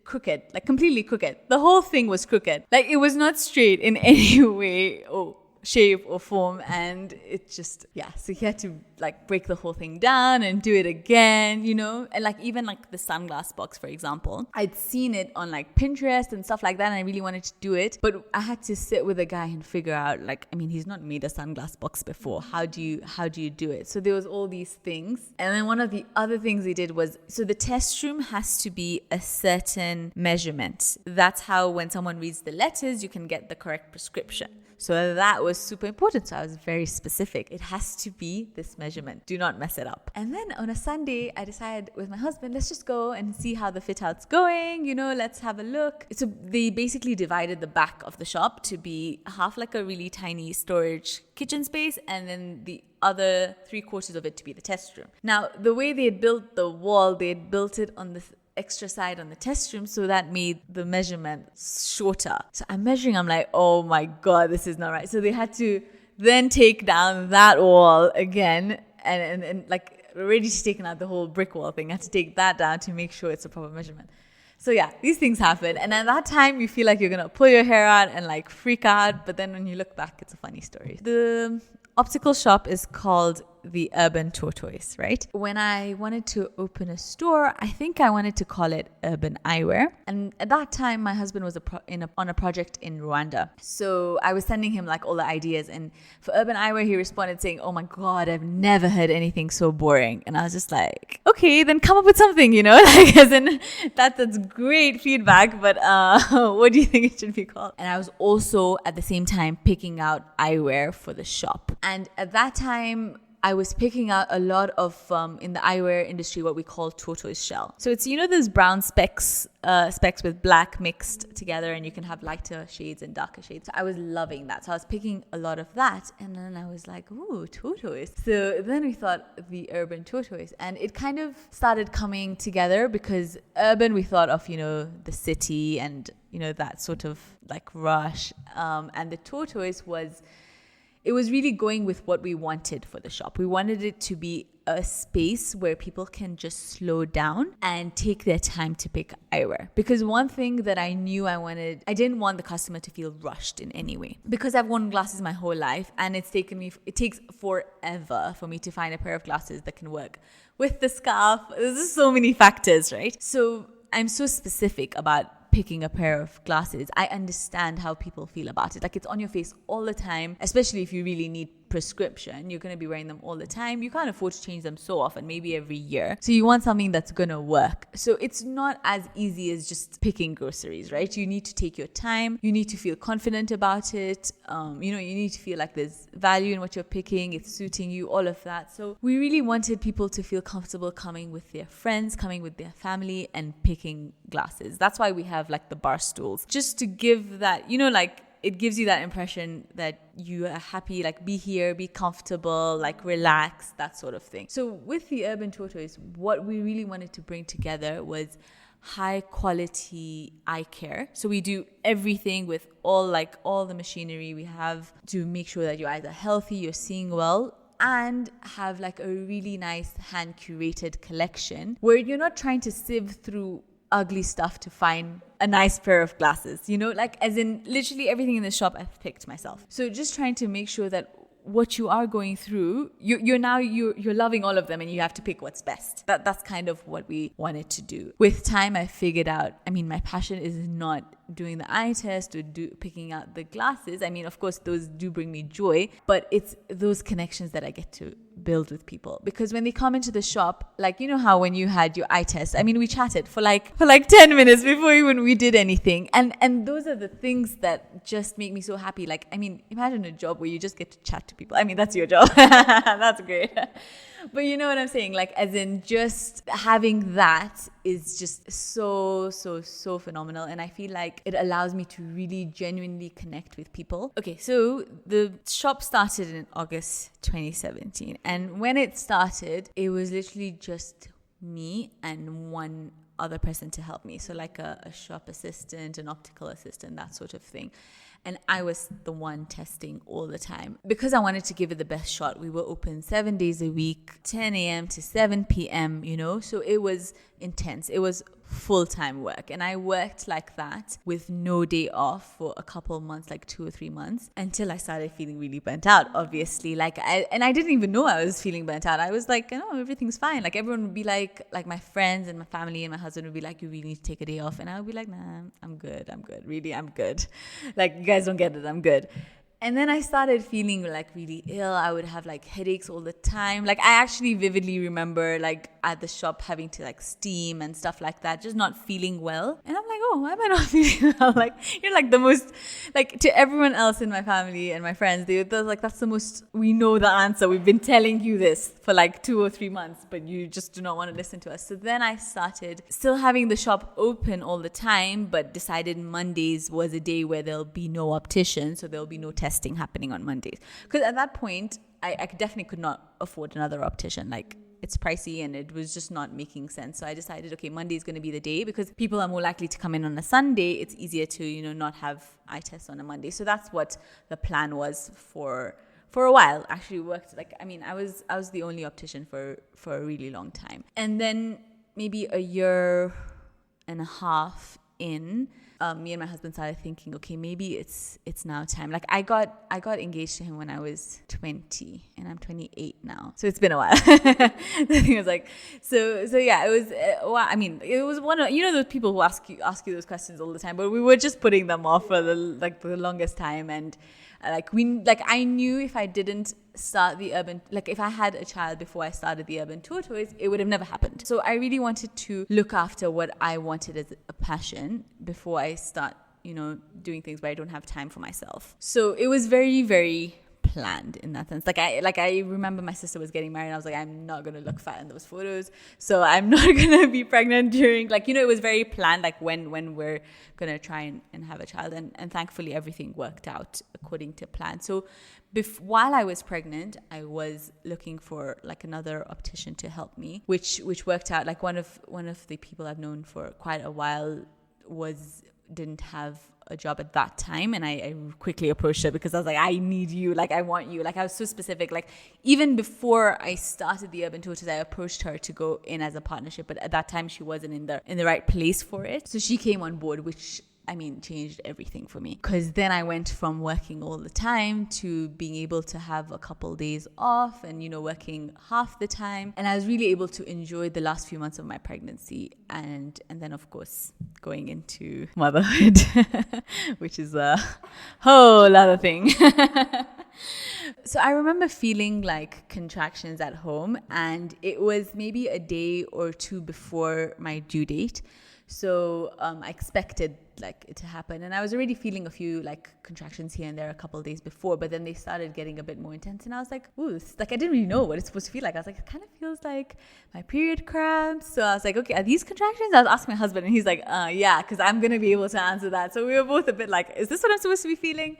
crooked, like completely crooked. The whole thing was crooked. Like, it was not straight in any way or shape or form. And it just, so he had to like break the whole thing down and do it again, and like even like the sunglass box, for example, I'd seen it on like Pinterest and stuff like that, and I really wanted to do it, but I had to sit with a guy and figure out, like, I mean, he's not made a sunglass box before. How do you do it? So there was all these things. And then one of the other things he did was, so the test room has to be a certain measurement. That's how when someone reads the letters, you can get the correct prescription. So that was super important. So I was very specific. It has to be this measurement. Do not mess it up. And then on a Sunday, I decided with my husband, let's just go and see how the fit out's going. Let's have a look. So they basically divided the back of the shop to be half like a really tiny storage kitchen space, and then the other 3/4 of it to be the test room. Now, the way they had built the wall, they had built it on the extra side on the test room, so that made the measurement shorter. So I'm measuring, I'm like, oh my God, this is not right. So they had to then take down that wall again, and like already she's taken out the whole brick wall thing. I had to take that down to make sure it's a proper measurement. So yeah, these things happen. And at that time, you feel like you're going to pull your hair out and like freak out. But then when you look back, it's a funny story. The optical shop is called the Urban Tortoise, right? When I wanted to open a store, I think I wanted to call it Urban Eyewear. And at that time, my husband was on a project in Rwanda. So I was sending him like all the ideas. And for Urban Eyewear, he responded saying, oh my God, I've never heard anything so boring. And I was just like, okay, then come up with something, like as in that's great feedback. But what do you think it should be called? And I was also at the same time picking out eyewear for the shop. And at that time, I was picking out a lot of, in the eyewear industry, what we call tortoise shell. So it's, those brown specks with black mixed together, and you can have lighter shades and darker shades. So I was loving that. So I was picking a lot of that. And then I was like, ooh, tortoise. So then we thought the Urban Tortoise. And it kind of started coming together because urban, we thought of, the city and, that sort of like rush. And the tortoise was... It was really going with what we wanted for the shop. We wanted it to be a space where people can just slow down and take their time to pick eyewear. Because one thing that I knew I didn't want the customer to feel rushed in any way. Because I've worn glasses my whole life, and it takes forever for me to find a pair of glasses that can work with the scarf. There's just so many factors, right? So I'm so specific about picking a pair of glasses. I understand how people feel about it. Like, it's on your face all the time, especially if you really need prescription. You're going to be wearing them all the time. You can't afford to change them so often, maybe every year. So you want something that's going to work. So it's not as easy as just picking groceries, right? You need to take your time. You need to feel confident about it. You need to feel like there's value in what you're picking. It's suiting you, all of that. So we really wanted people to feel comfortable coming with their friends, coming with their family, and picking glasses. That's why we have like the bar stools, just to give that, it gives you that impression that you are happy, like be here, be comfortable, like relax, that sort of thing. So with the Urban Tortoise, what we really wanted to bring together was high quality eye care. So we do everything with all the machinery we have to make sure that your eyes are healthy, you're seeing well, and have like a really nice hand curated collection where you're not trying to sieve through ugly stuff to find a nice pair of glasses, as in literally everything in the shop I've picked myself. So just trying to make sure that what you are going through, you're loving all of them, and you have to pick what's best. That's kind of what we wanted to do. With time, I figured out, my passion is not doing the eye test or picking out the glasses. Of course, those do bring me joy, but it's those connections that I get to build with people. Because when they come into the shop, how when you had your eye test, we chatted for like 10 minutes before even we did anything. And those are the things that just make me so happy. Imagine a job where you just get to chat to people. That's your job. That's great. But you know what I'm saying? As in just having that is just so, so, so phenomenal. And I feel like it allows me to really genuinely connect with people. Okay, so the shop started in August 2017. And when it started, it was literally just me and one other person to help me. So like a shop assistant, an optical assistant, that sort of thing. And I was the one testing all the time. Because I wanted to give it the best shot, we were open 7 days a week, 10 a.m. to 7 p.m., So it was intense. It was full-time work. And I worked like that with no day off for a couple months, 2 or 3 months, until I started feeling really burnt out, obviously. And I didn't even know I was feeling burnt out. I was like, everything's fine. Everyone would be like my friends and my family and my husband would be like, you really need to take a day off. And I would be like, nah, I'm good. Really, I'm good. You guys don't get it. I'm good. And then I started feeling really ill. I would have headaches all the time. I actually vividly remember at the shop having to steam and stuff like that, just not feeling well. And I'm like, oh, oh, I might not feel well. Like, you're like the most, like, to everyone else in my family and my friends, they're like, that's the most, we know the answer. We've been telling you this for like 2 or 3 months, but you just do not want to listen to us. So then I started still having the shop open all the time, but decided Mondays was a day where there'll be no optician. So there'll be no testing happening on Mondays. Because at that point, I definitely could not afford another optician. Like, it's pricey and it was just not making sense. So I decided, okay, Monday is going to be the day because people are more likely to come in on a Sunday. It's easier to, not have eye tests on a Monday. So that's what the plan was for a while. Actually worked. Like, I mean, I was the only optician for a really long time. And then maybe a year and a half in, me and my husband started thinking, okay, maybe it's now time. Like, I got engaged to him when I was 20 and I'm 28 now. So it's been a while. The thing was like, so yeah, it was, well, I mean, it was one of, those people who ask you those questions all the time, but we were just putting them off for the longest time. And I knew if I didn't start the urban, like if I had a child before I started the urban tortoise, it would have never happened. So I really wanted to look after what I wanted as a passion before I start, doing things where I don't have time for myself. So it was very, very planned in that sense. Like I remember my sister was getting married and I was like, I'm not going to look fat in those photos. So I'm not going to be pregnant during, it was very planned, like when we're going to try and have a child. And thankfully everything worked out according to plan. So while I was pregnant, I was looking for like another optician to help me, which worked out. Like one of the people I've known for quite a while didn't have a job at that time, and I quickly approached her because I was like, I need you, like I want you. Like I was so specific. Like even before I started the Urban Tortoise, I approached her to go in as a partnership, but at that time she wasn't in the right place for it. So she came on board, which changed everything for me, because then I went from working all the time to being able to have a couple days off and, working half the time. And I was really able to enjoy the last few months of my pregnancy and then, of course, going into motherhood, which is a whole other thing. So I remember feeling like contractions at home, and it was maybe a day or two before my due date. So I expected it to happen, and I was already feeling a few contractions here and there a couple of days before, but then they started getting a bit more intense, and I was like, ooh, I didn't really know what it's supposed to feel like. I was like, it kind of feels like my period cramps. So I was like, okay, are these contractions? I was asking my husband, and he's like, yeah, because I'm gonna be able to answer that. So we were both a bit like, is this what I'm supposed to be feeling?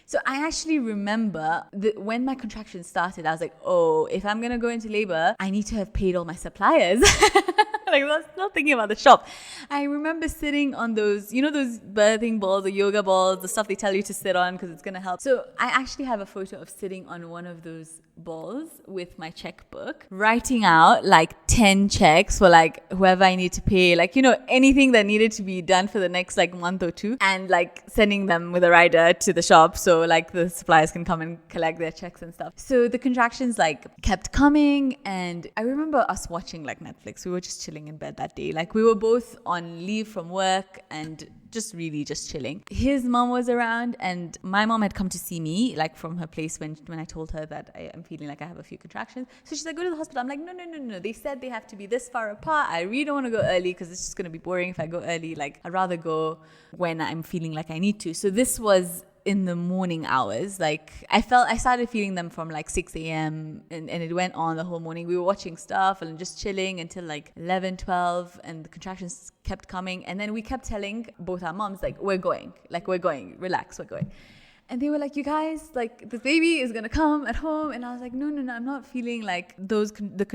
So I actually remember when my contractions started, I was like, oh, if I'm going to go into labor, I need to have paid all my suppliers. I was not thinking about the shop. I remember sitting on those, those birthing balls or yoga balls, the stuff they tell you to sit on because it's going to help. So I actually have a photo of sitting on one of those balls with my checkbook, writing out 10 checks for whoever I need to pay, anything that needed to be done for the next month or two, and sending them with a rider to the shop so the suppliers can come and collect their checks and stuff. So the contractions kept coming, and I remember us watching Netflix. We were just chilling in bed that day. We were both on leave from work and just chilling. His mom was around, and my mom had come to see me from her place when I told her that I am feeling like I have a few contractions. So she's like, go to the hospital. I'm like, no. They said they have to be this far apart. I really don't want to go early because it's just going to be boring if I go early. I'd rather go when I'm feeling like I need to. So this was in the morning hours. I started feeling them from 6 a.m. and it went on the whole morning. We were watching stuff and just chilling until 11, 12, and the contractions kept coming. And then we kept telling both our moms, we're going, relax, we're going. And they were like, you guys, the baby is going to come at home. And I was like, no, I'm not feeling those,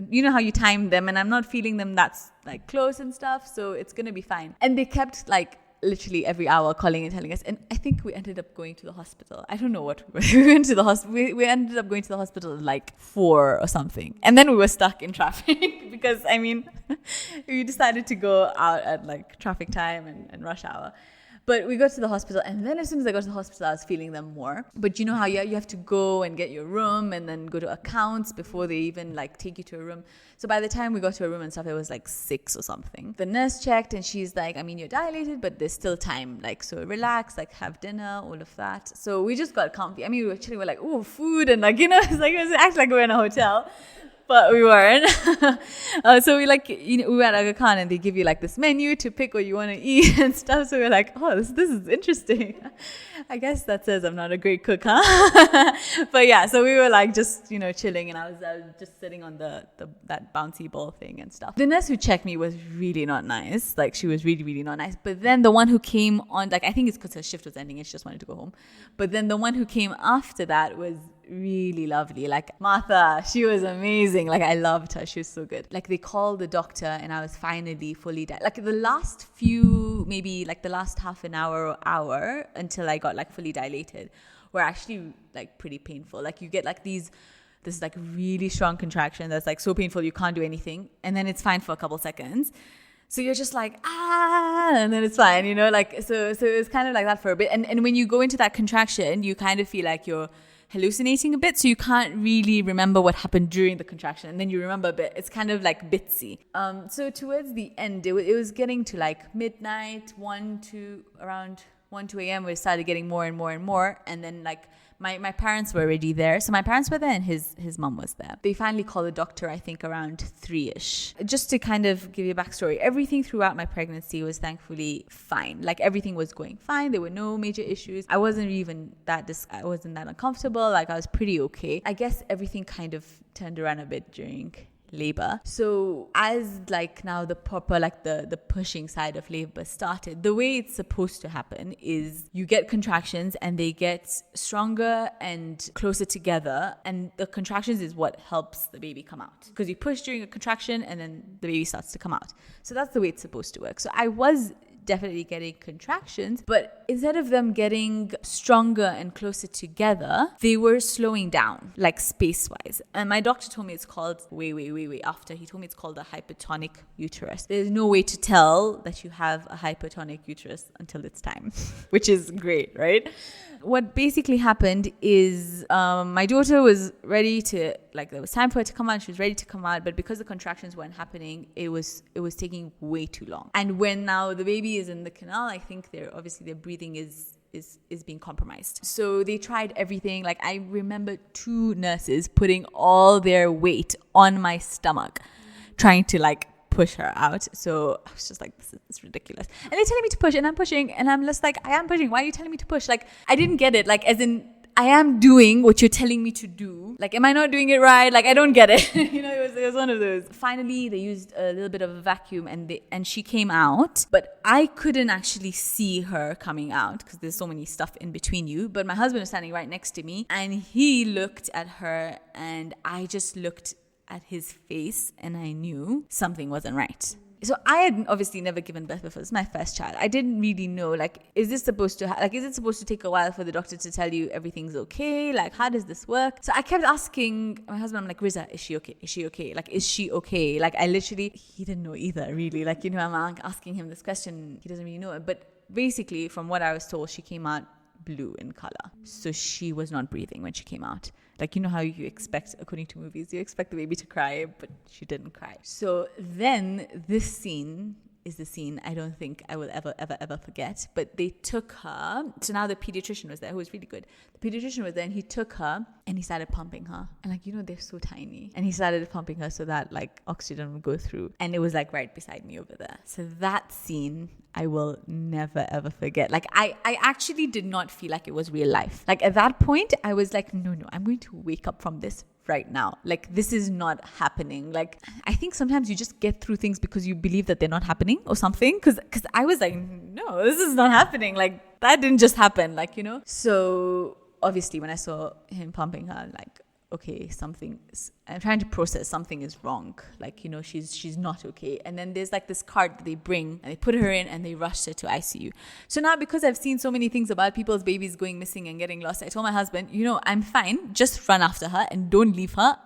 you know how you time them, and I'm not feeling them that's close and stuff. So it's going to be fine. And they kept literally every hour calling and telling us, and I think we ended up going to the hospital. I don't know what we went to the hospital. We ended up going to the hospital at 4 or something, and then we were stuck in traffic because we decided to go out at traffic time and rush hour. But we got to the hospital, and then as soon as I got to the hospital, I was feeling them more. But you know how you have to go and get your room and then go to accounts before they even take you to a room. So by the time we got to a room and stuff, it was 6 or something. The nurse checked, and she's like, you're dilated, but there's still time. So relax, have dinner, all of that. So we just got comfy. We were chilling. We're like, oh, food, and it was acting like we were in a hotel. but we weren't. So we we were at Aga Khan and they give you like this menu to pick what you want to eat and stuff. So we're like, oh, this is interesting. I guess that says I'm not a great cook, huh? But yeah, so we were like just, chilling, and I was just sitting on that bouncy ball thing and stuff. The nurse who checked me was really not nice. Like, she was really, really not nice. But then the one who came on, like, I think it's because her shift was ending and she just wanted to go home. But then the one who came after that was really lovely. Like, Martha, she was amazing. Like, I loved her. She was so good. Like, they called the doctor and I was finally fully like the last few, maybe like the last half an hour or hour until I got like fully dilated were actually like pretty painful. Like, you get like this like really strong contraction that's like so painful you can't do anything, and then it's fine for a couple seconds. So you're just like, and then it's fine, like, so it was kind of like that for a bit. And when you go into that contraction, you kind of feel like you're hallucinating a bit, so you can't really remember what happened during the contraction, and then you remember a bit. It's kind of like bitsy. So towards the end, it was getting to like midnight, around 1-2 a.m. we started getting more and more and more, and then like my parents were already there. So my parents were there and his mum was there. They finally called the doctor, I think around 3ish. Just to kind of give you a backstory, everything throughout my pregnancy was thankfully fine. Like, everything was going fine. There were no major issues. I wasn't that uncomfortable. Like, I was pretty okay. I guess everything kind of turned around a bit during labor. So as like now the proper like the pushing side of labor started, the way it's supposed to happen is you get contractions and they get stronger and closer together, and the contractions is what helps the baby come out, because you push during a contraction and then the baby starts to come out. So that's the way it's supposed to work. So I was definitely getting contractions, but instead of them getting stronger and closer together, they were slowing down, like space-wise. And my doctor told me it's called, way after, he told me it's called a hypertonic uterus. There's no way to tell that you have a hypertonic uterus until it's time, which is great, right? What basically happened is my daughter was ready to, like, there was time for her to come out. She was ready to come out, but because the contractions weren't happening, it was taking way too long. And when now the baby is in the canal, I think their breathing is being compromised. So they tried everything. Like, I remember 2 nurses putting all their weight on my stomach, trying to like push her out. So I was just like, this is ridiculous. And they're telling me to push, and I'm pushing, and I'm just like, I am pushing. Why are you telling me to push? Like, I didn't get it. Like, as in, I am doing what you're telling me to do. Like, am I not doing it right? Like, I don't get it. It was one of those. Finally, they used a little bit of a vacuum and she came out, but I couldn't actually see her coming out because there's so many stuff in between you. But my husband was standing right next to me, and he looked at her, and I just looked at his face, and I knew something wasn't right. So I had obviously never given birth before. It's my first child. I didn't really know, like, is it supposed to take a while for the doctor to tell you everything's okay? Like, how does this work? So I kept asking my husband, I'm like, Riza, is she okay? Is she okay? Like, is she okay? Like, he didn't know either, really. Like, I'm asking him this question. He doesn't really know it. But basically, from what I was told, she came out blue in color. So she was not breathing when she came out. Like, how you expect, according to movies, you expect the baby to cry, but she didn't cry. So then this scene is the scene I don't think I will ever forget. But they took her. So now the pediatrician was there, who was really good. The pediatrician was there, and he took her and he started pumping her. And like, they're so tiny. And he started pumping her so that like oxygen would go through. And it was like right beside me over there. So that scene I will never ever forget. Like, I actually did not feel like it was real life. Like, at that point, I was like, no, I'm going to wake up from this right now. Like, this is not happening. Like, I think sometimes you just get through things because you believe that they're not happening or something. Because I was like, no, this is not happening. Like, that didn't just happen. Like, So obviously, when I saw him pumping her, like, okay, I'm trying to process, something is wrong. Like, she's not okay. And then there's like this cart that they bring, and they put her in and they rushed her to ICU. So now, because I've seen so many things about people's babies going missing and getting lost, I told my husband, I'm fine. Just run after her and don't leave her.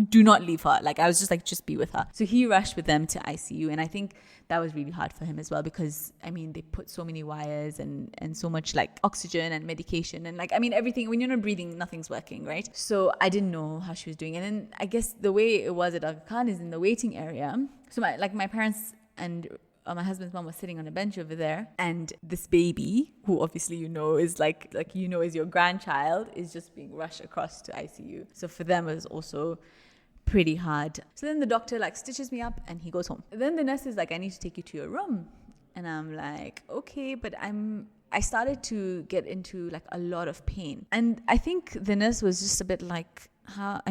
Do not leave her. Like, I was just like, just be with her. So he rushed with them to ICU. And I think that was really hard for him as well, because they put so many wires and so much like oxygen and medication and like, everything. When you're not breathing, nothing's working, right? So I didn't know how she was doing. And then I guess the way it was at Aga Khan is in the waiting area. So my parents and my husband's mom was sitting on a bench over there, and this baby, who obviously is like is your grandchild, is just being rushed across to ICU. So for them, it was also pretty hard. So then the doctor like stitches me up and he goes home. Then the nurse is like, I need to take you to your room. And I'm like, okay, but I started to get into like a lot of pain. And I think the nurse was just a bit like,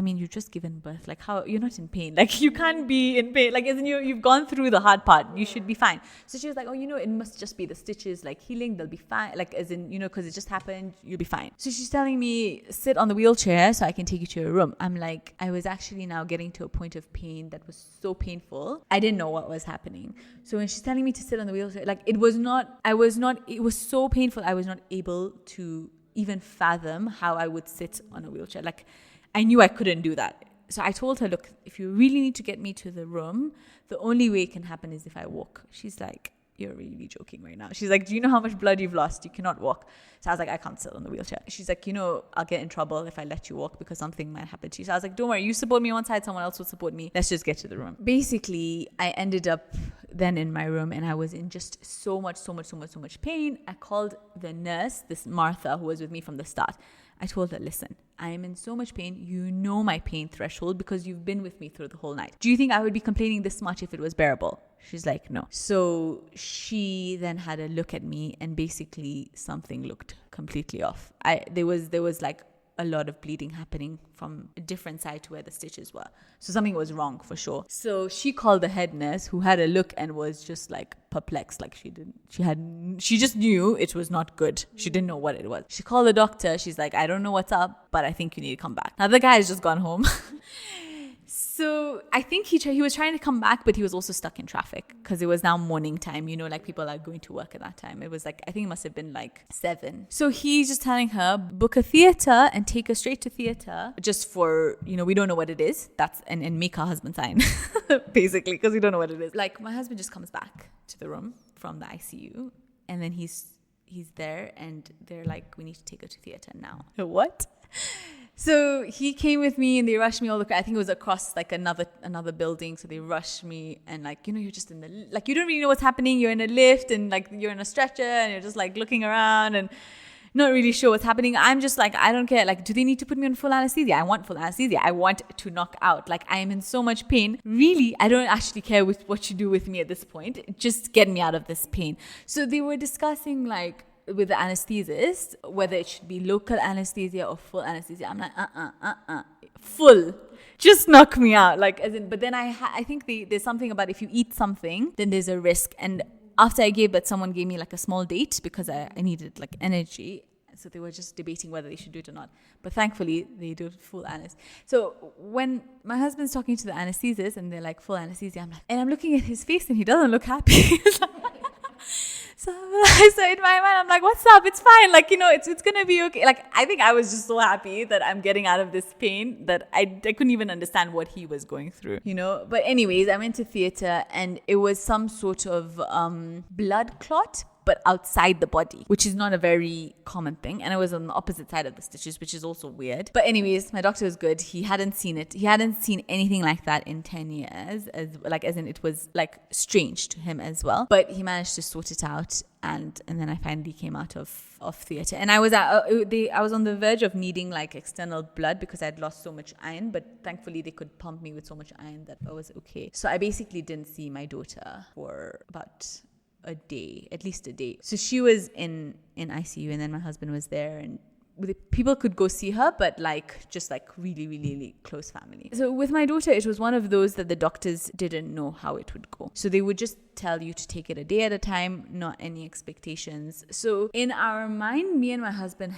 you've just given birth. Like, how you're not in pain? Like, you can't be in pain. Like, as in you've gone through the hard part. You should be fine. So she was like, oh, it must just be the stitches, like healing. They'll be fine. Like, as in, because it just happened. You'll be fine. So she's telling me, sit on the wheelchair so I can take you to your room. I'm like, I was actually now getting to a point of pain that was so painful. I didn't know what was happening. So when she's telling me to sit on the wheelchair, like it was so painful. I was not able to even fathom how I would sit on a wheelchair. Like, I knew I couldn't do that. So I told her, look, if you really need to get me to the room, the only way it can happen is if I walk. She's like, you're really joking right now. She's like, do you know how much blood you've lost? You cannot walk. So I was like, I can't sit on the wheelchair. She's like, I'll get in trouble if I let you walk because something might happen to you. So I was like, don't worry, you support me one side, someone else will support me. Let's just get to the room. Basically, I ended up then in my room and I was in just so much pain. I called the nurse, this Martha, who was with me from the start. I told her, listen, I am in so much pain. You know my pain threshold because you've been with me through the whole night. Do you think I would be complaining this much if it was bearable? She's like, no. So she then had a look at me and basically something looked completely off. There was like a lot of bleeding happening from a different side to where the stitches were. So something was wrong for sure. So she called the head nurse who had a look and was just like perplexed. Like she just knew it was not good. She didn't know what it was. She called the doctor. She's like, I don't know what's up, but I think you need to come back. Now the guy has just gone home. So I think he was trying to come back, but he was also stuck in traffic because it was now morning time. Like people are going to work at that time. It was like, I think it must have been like 7. So he's just telling her, book a theater and take her straight to theater just for, we don't know what it is. And make her husband sign, basically, because we don't know what it is. Like my husband just comes back to the room from the ICU and then he's there and they're like, we need to take her to theater now. What? So he came with me and they rushed me all the way. I think it was across like another building. So they rushed me and like, you're just in the, like, you don't really know what's happening. You're in a lift and like you're in a stretcher and you're just like looking around and not really sure what's happening. I'm just like, I don't care. Like, do they need to put me on full anesthesia? I want full anesthesia. I want to knock out. Like, I am in so much pain. Really, I don't actually care with what you do with me at this point. Just get me out of this pain. So they were discussing like, with the anesthetist, whether it should be local anesthesia or full anesthesia. I'm like, full. Just knock me out. Like, as in, but then I think there's something about if you eat something, then there's a risk. And after I gave birth, someone gave me like a small date because I needed like energy. So they were just debating whether they should do it or not. But thankfully, they do full anesthesia. So when my husband's talking to the anesthetist and they're like, full anesthesia, I'm like, and I'm looking at his face and he doesn't look happy. So in my mind, I'm like, what's up? It's fine. Like, it's going to be okay. Like, I think I was just so happy that I'm getting out of this pain that I couldn't even understand what he was going through, But anyways, I went to theater and it was some sort of blood clot, but outside the body, which is not a very common thing. And it was on the opposite side of the stitches, which is also weird. But anyways, my doctor was good. He hadn't seen it. He hadn't seen anything like that in 10 years, as in it was like strange to him as well. But he managed to sort it out. And then I finally came out of theater. And I was on the verge of needing like external blood because I'd lost so much iron. But thankfully they could pump me with so much iron that I was okay. So I basically didn't see my daughter for about at least a day. So she was in ICU and then my husband was there and people could go see her, but like just like really, really, really close family. So with my daughter, it was one of those that the doctors didn't know how it would go. So they would just tell you to take it a day at a time, not any expectations. So in our mind, me and my husband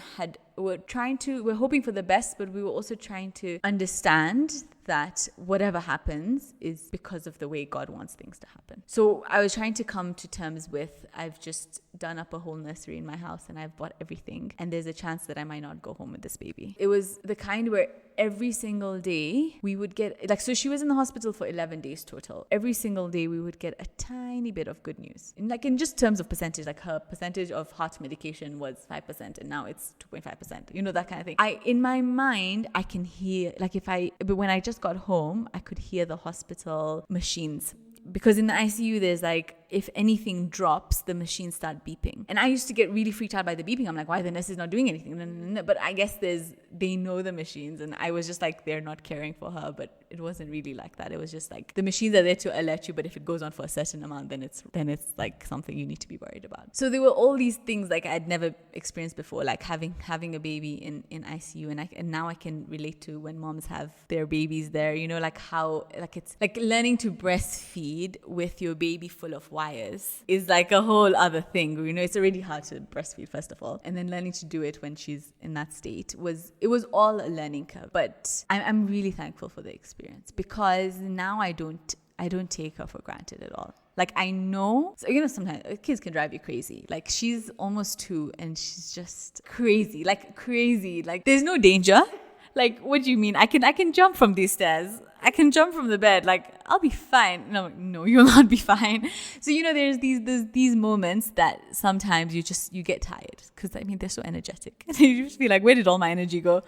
we're hoping for the best, but we were also trying to understand that whatever happens is because of the way God wants things to happen. So I was trying to come to terms with, I've just done up a whole nursery in my house and I've bought everything and there's a chance that I might not go home with this baby. It was the kind where every single day we would get, like, so she was in the hospital for 11 days total. Every single day we would get a tiny bit of good news. In just terms of percentage, like her percentage of heart medication was 5% and now it's 2.5%. That kind of thing. In my mind, I can hear, but when I just got home, I could hear the hospital machines. Because in the ICU, there's like if anything drops, the machines start beeping. And I used to get really freaked out by the beeping. I'm like, why the nurse is not doing anything? No. But I guess they know the machines, and I was just like, they're not caring for her. But it wasn't really like that. It was just like the machines are there to alert you, but if it goes on for a certain amount, then it's like something you need to be worried about. So there were all these things like I'd never experienced before, like having a baby in ICU, and now I can relate to when moms have their babies there, you know, like how like it's like learning to breastfeed with your baby full of wires is like a whole other thing. You know, it's already hard to breastfeed first of all, and then learning to do it when she's in that state was all a learning curve. But I'm really thankful for the experience, because now I don't take her for granted at all. Like I know, so, you know, sometimes kids can drive you crazy. Like she's almost 2 and she's just crazy. Like there's no danger. Like, what do you mean? I can jump from these stairs. I can jump from the bed. Like, I'll be fine. No, you'll not be fine. So, you know, there's these moments that sometimes you get tired, because I mean, they're so energetic. You just feel like, where did all my energy go?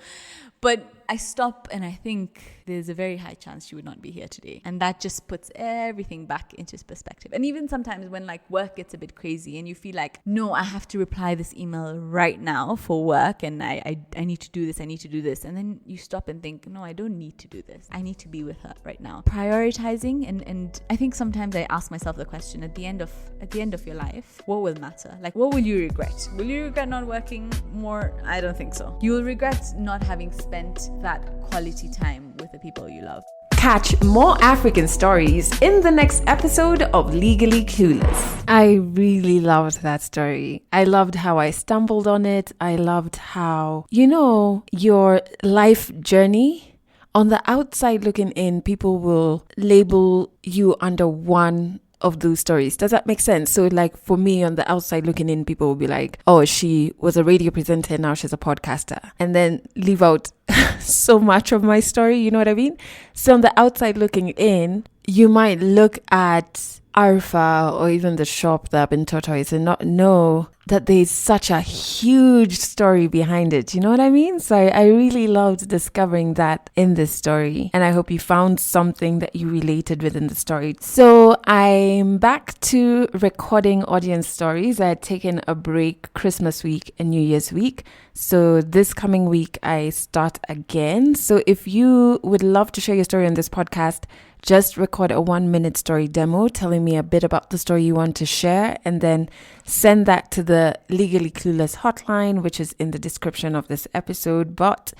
But I stop and I think there's a very high chance she would not be here today. And that just puts everything back into perspective. And even sometimes when like work gets a bit crazy and you feel like, no, I have to reply this email right now for work, and I need to do this, I need to do this. And then you stop and think, no, I don't need to do this. I need to be with her right now. Prioritizing, and I think sometimes I ask myself the question, at the end of your life, what will matter? Like, what will you regret? Will you regret not working more? I don't think so. You will regret not having spent that quality time with the people you love. Catch more African stories in the next episode of Legally Clueless. I really loved that story. I loved how I stumbled on it. I loved how, you know, your life journey, on the outside looking in, people will label you under one of those stories. Does that make sense? So like for me, on the outside looking in, people will be like, oh, she was a radio presenter, now she's a podcaster, and then leave out so much of my story, you know what I mean? So on the outside looking in, you might look at Arfa or even the shop, the Urban Tortoise, and not know that there's such a huge story behind it. You know what I mean? So I really loved discovering that in this story, and I hope you found something that you related with in the story. So I'm back to recording audience stories. I had taken a break Christmas week and New Year's week. So this coming week, I start again. So if you would love to share your story on this podcast, just record a 1-minute story demo telling me a bit about the story you want to share, and then send that to the Legally Clueless hotline, which is in the description of this episode. But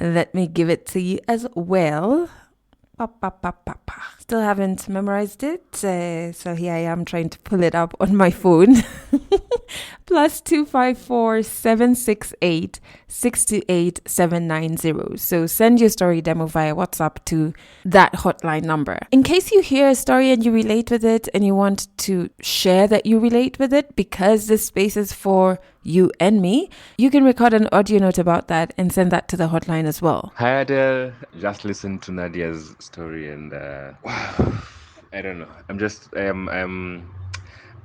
let me give it to you as well. Still haven't memorized it. So here I am trying to pull it up on my phone. +254 768 628 790. So send your story demo via WhatsApp to that hotline number. In case you hear a story and you relate with it and you want to share that you relate with it, because this space is for you and me, you can record an audio note about that and send that to the hotline as well. Hi Adele, just listened to Nadia's story and wow, I don't know.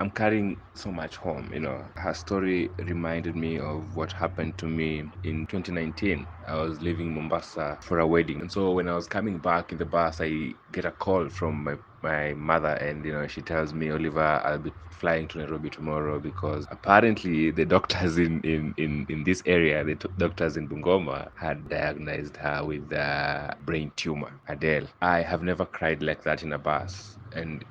I'm carrying so much home, you know. Her story reminded me of what happened to me in 2019. I was leaving Mombasa for a wedding. And so when I was coming back in the bus, I get a call from my mother, and, you know, she tells me, Oliver, I'll be flying to Nairobi tomorrow because apparently the doctors in this area, the doctors in Bungoma, had diagnosed her with a brain tumor. Adele, I have never cried like that in a bus. And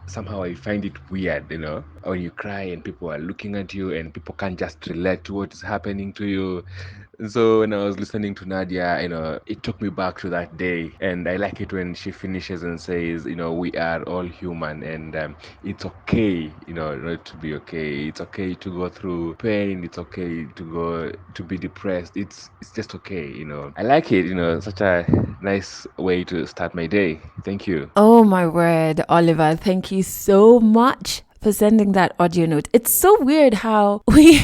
somehow I find it weird, you know, when you cry and people are looking at you and people can't just relate to what is happening to you. So when I was listening to Nadia, you know, it took me back to that day. And I like it when she finishes and says, you know, we are all human, and it's okay, you know, not to be okay. It's okay to go through pain. It's okay to be depressed. It's just okay, you know. I like it, you know, such a nice way to start my day. Thank you. Oh my word, Oliver, thank you so much for sending that audio note. It's so weird how we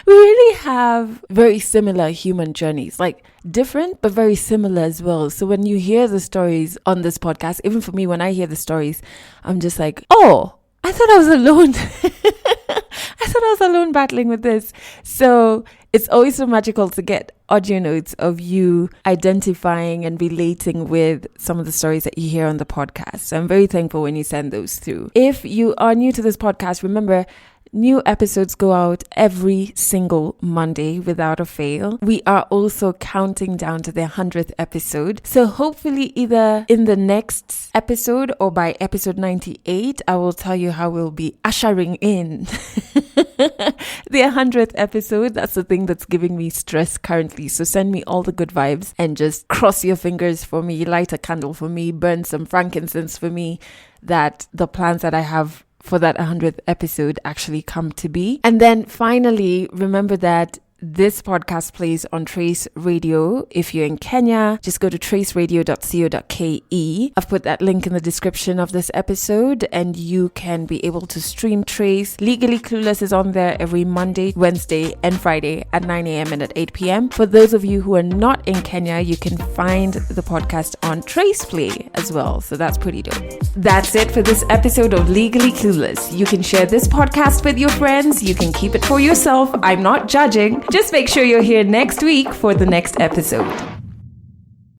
really have very similar human journeys, like different but very similar as well. So when you hear the stories on this podcast, even for me, when I hear the stories, I'm just like, oh, I thought I was alone. I thought I was alone battling with this. So It's always so magical to get audio notes of you identifying and relating with some of the stories that you hear on the podcast. So I'm very thankful when you send those through. If you are new to this podcast, remember, new episodes go out every single Monday without a fail. We are also counting down to the 100th episode. So hopefully either in the next episode or by episode 98, I will tell you how we'll be ushering in the 100th episode. That's the thing that's giving me stress currently. So send me all the good vibes and just cross your fingers for me, light a candle for me, burn some frankincense for me, that the plans that I have for that 100th episode actually come to be. And then finally, remember that this podcast plays on Trace Radio. If you're in Kenya, just go to traceradio.co.ke. I've put that link in the description of this episode, and you can be able to stream Trace. Legally Clueless is on there every Monday, Wednesday, and Friday at 9 a.m. and at 8 p.m. For those of you who are not in Kenya, you can find the podcast on Trace Play as well. So that's pretty dope. That's it for this episode of Legally Clueless. You can share this podcast with your friends. You can keep it for yourself. I'm not judging. Just make sure you're here next week for the next episode.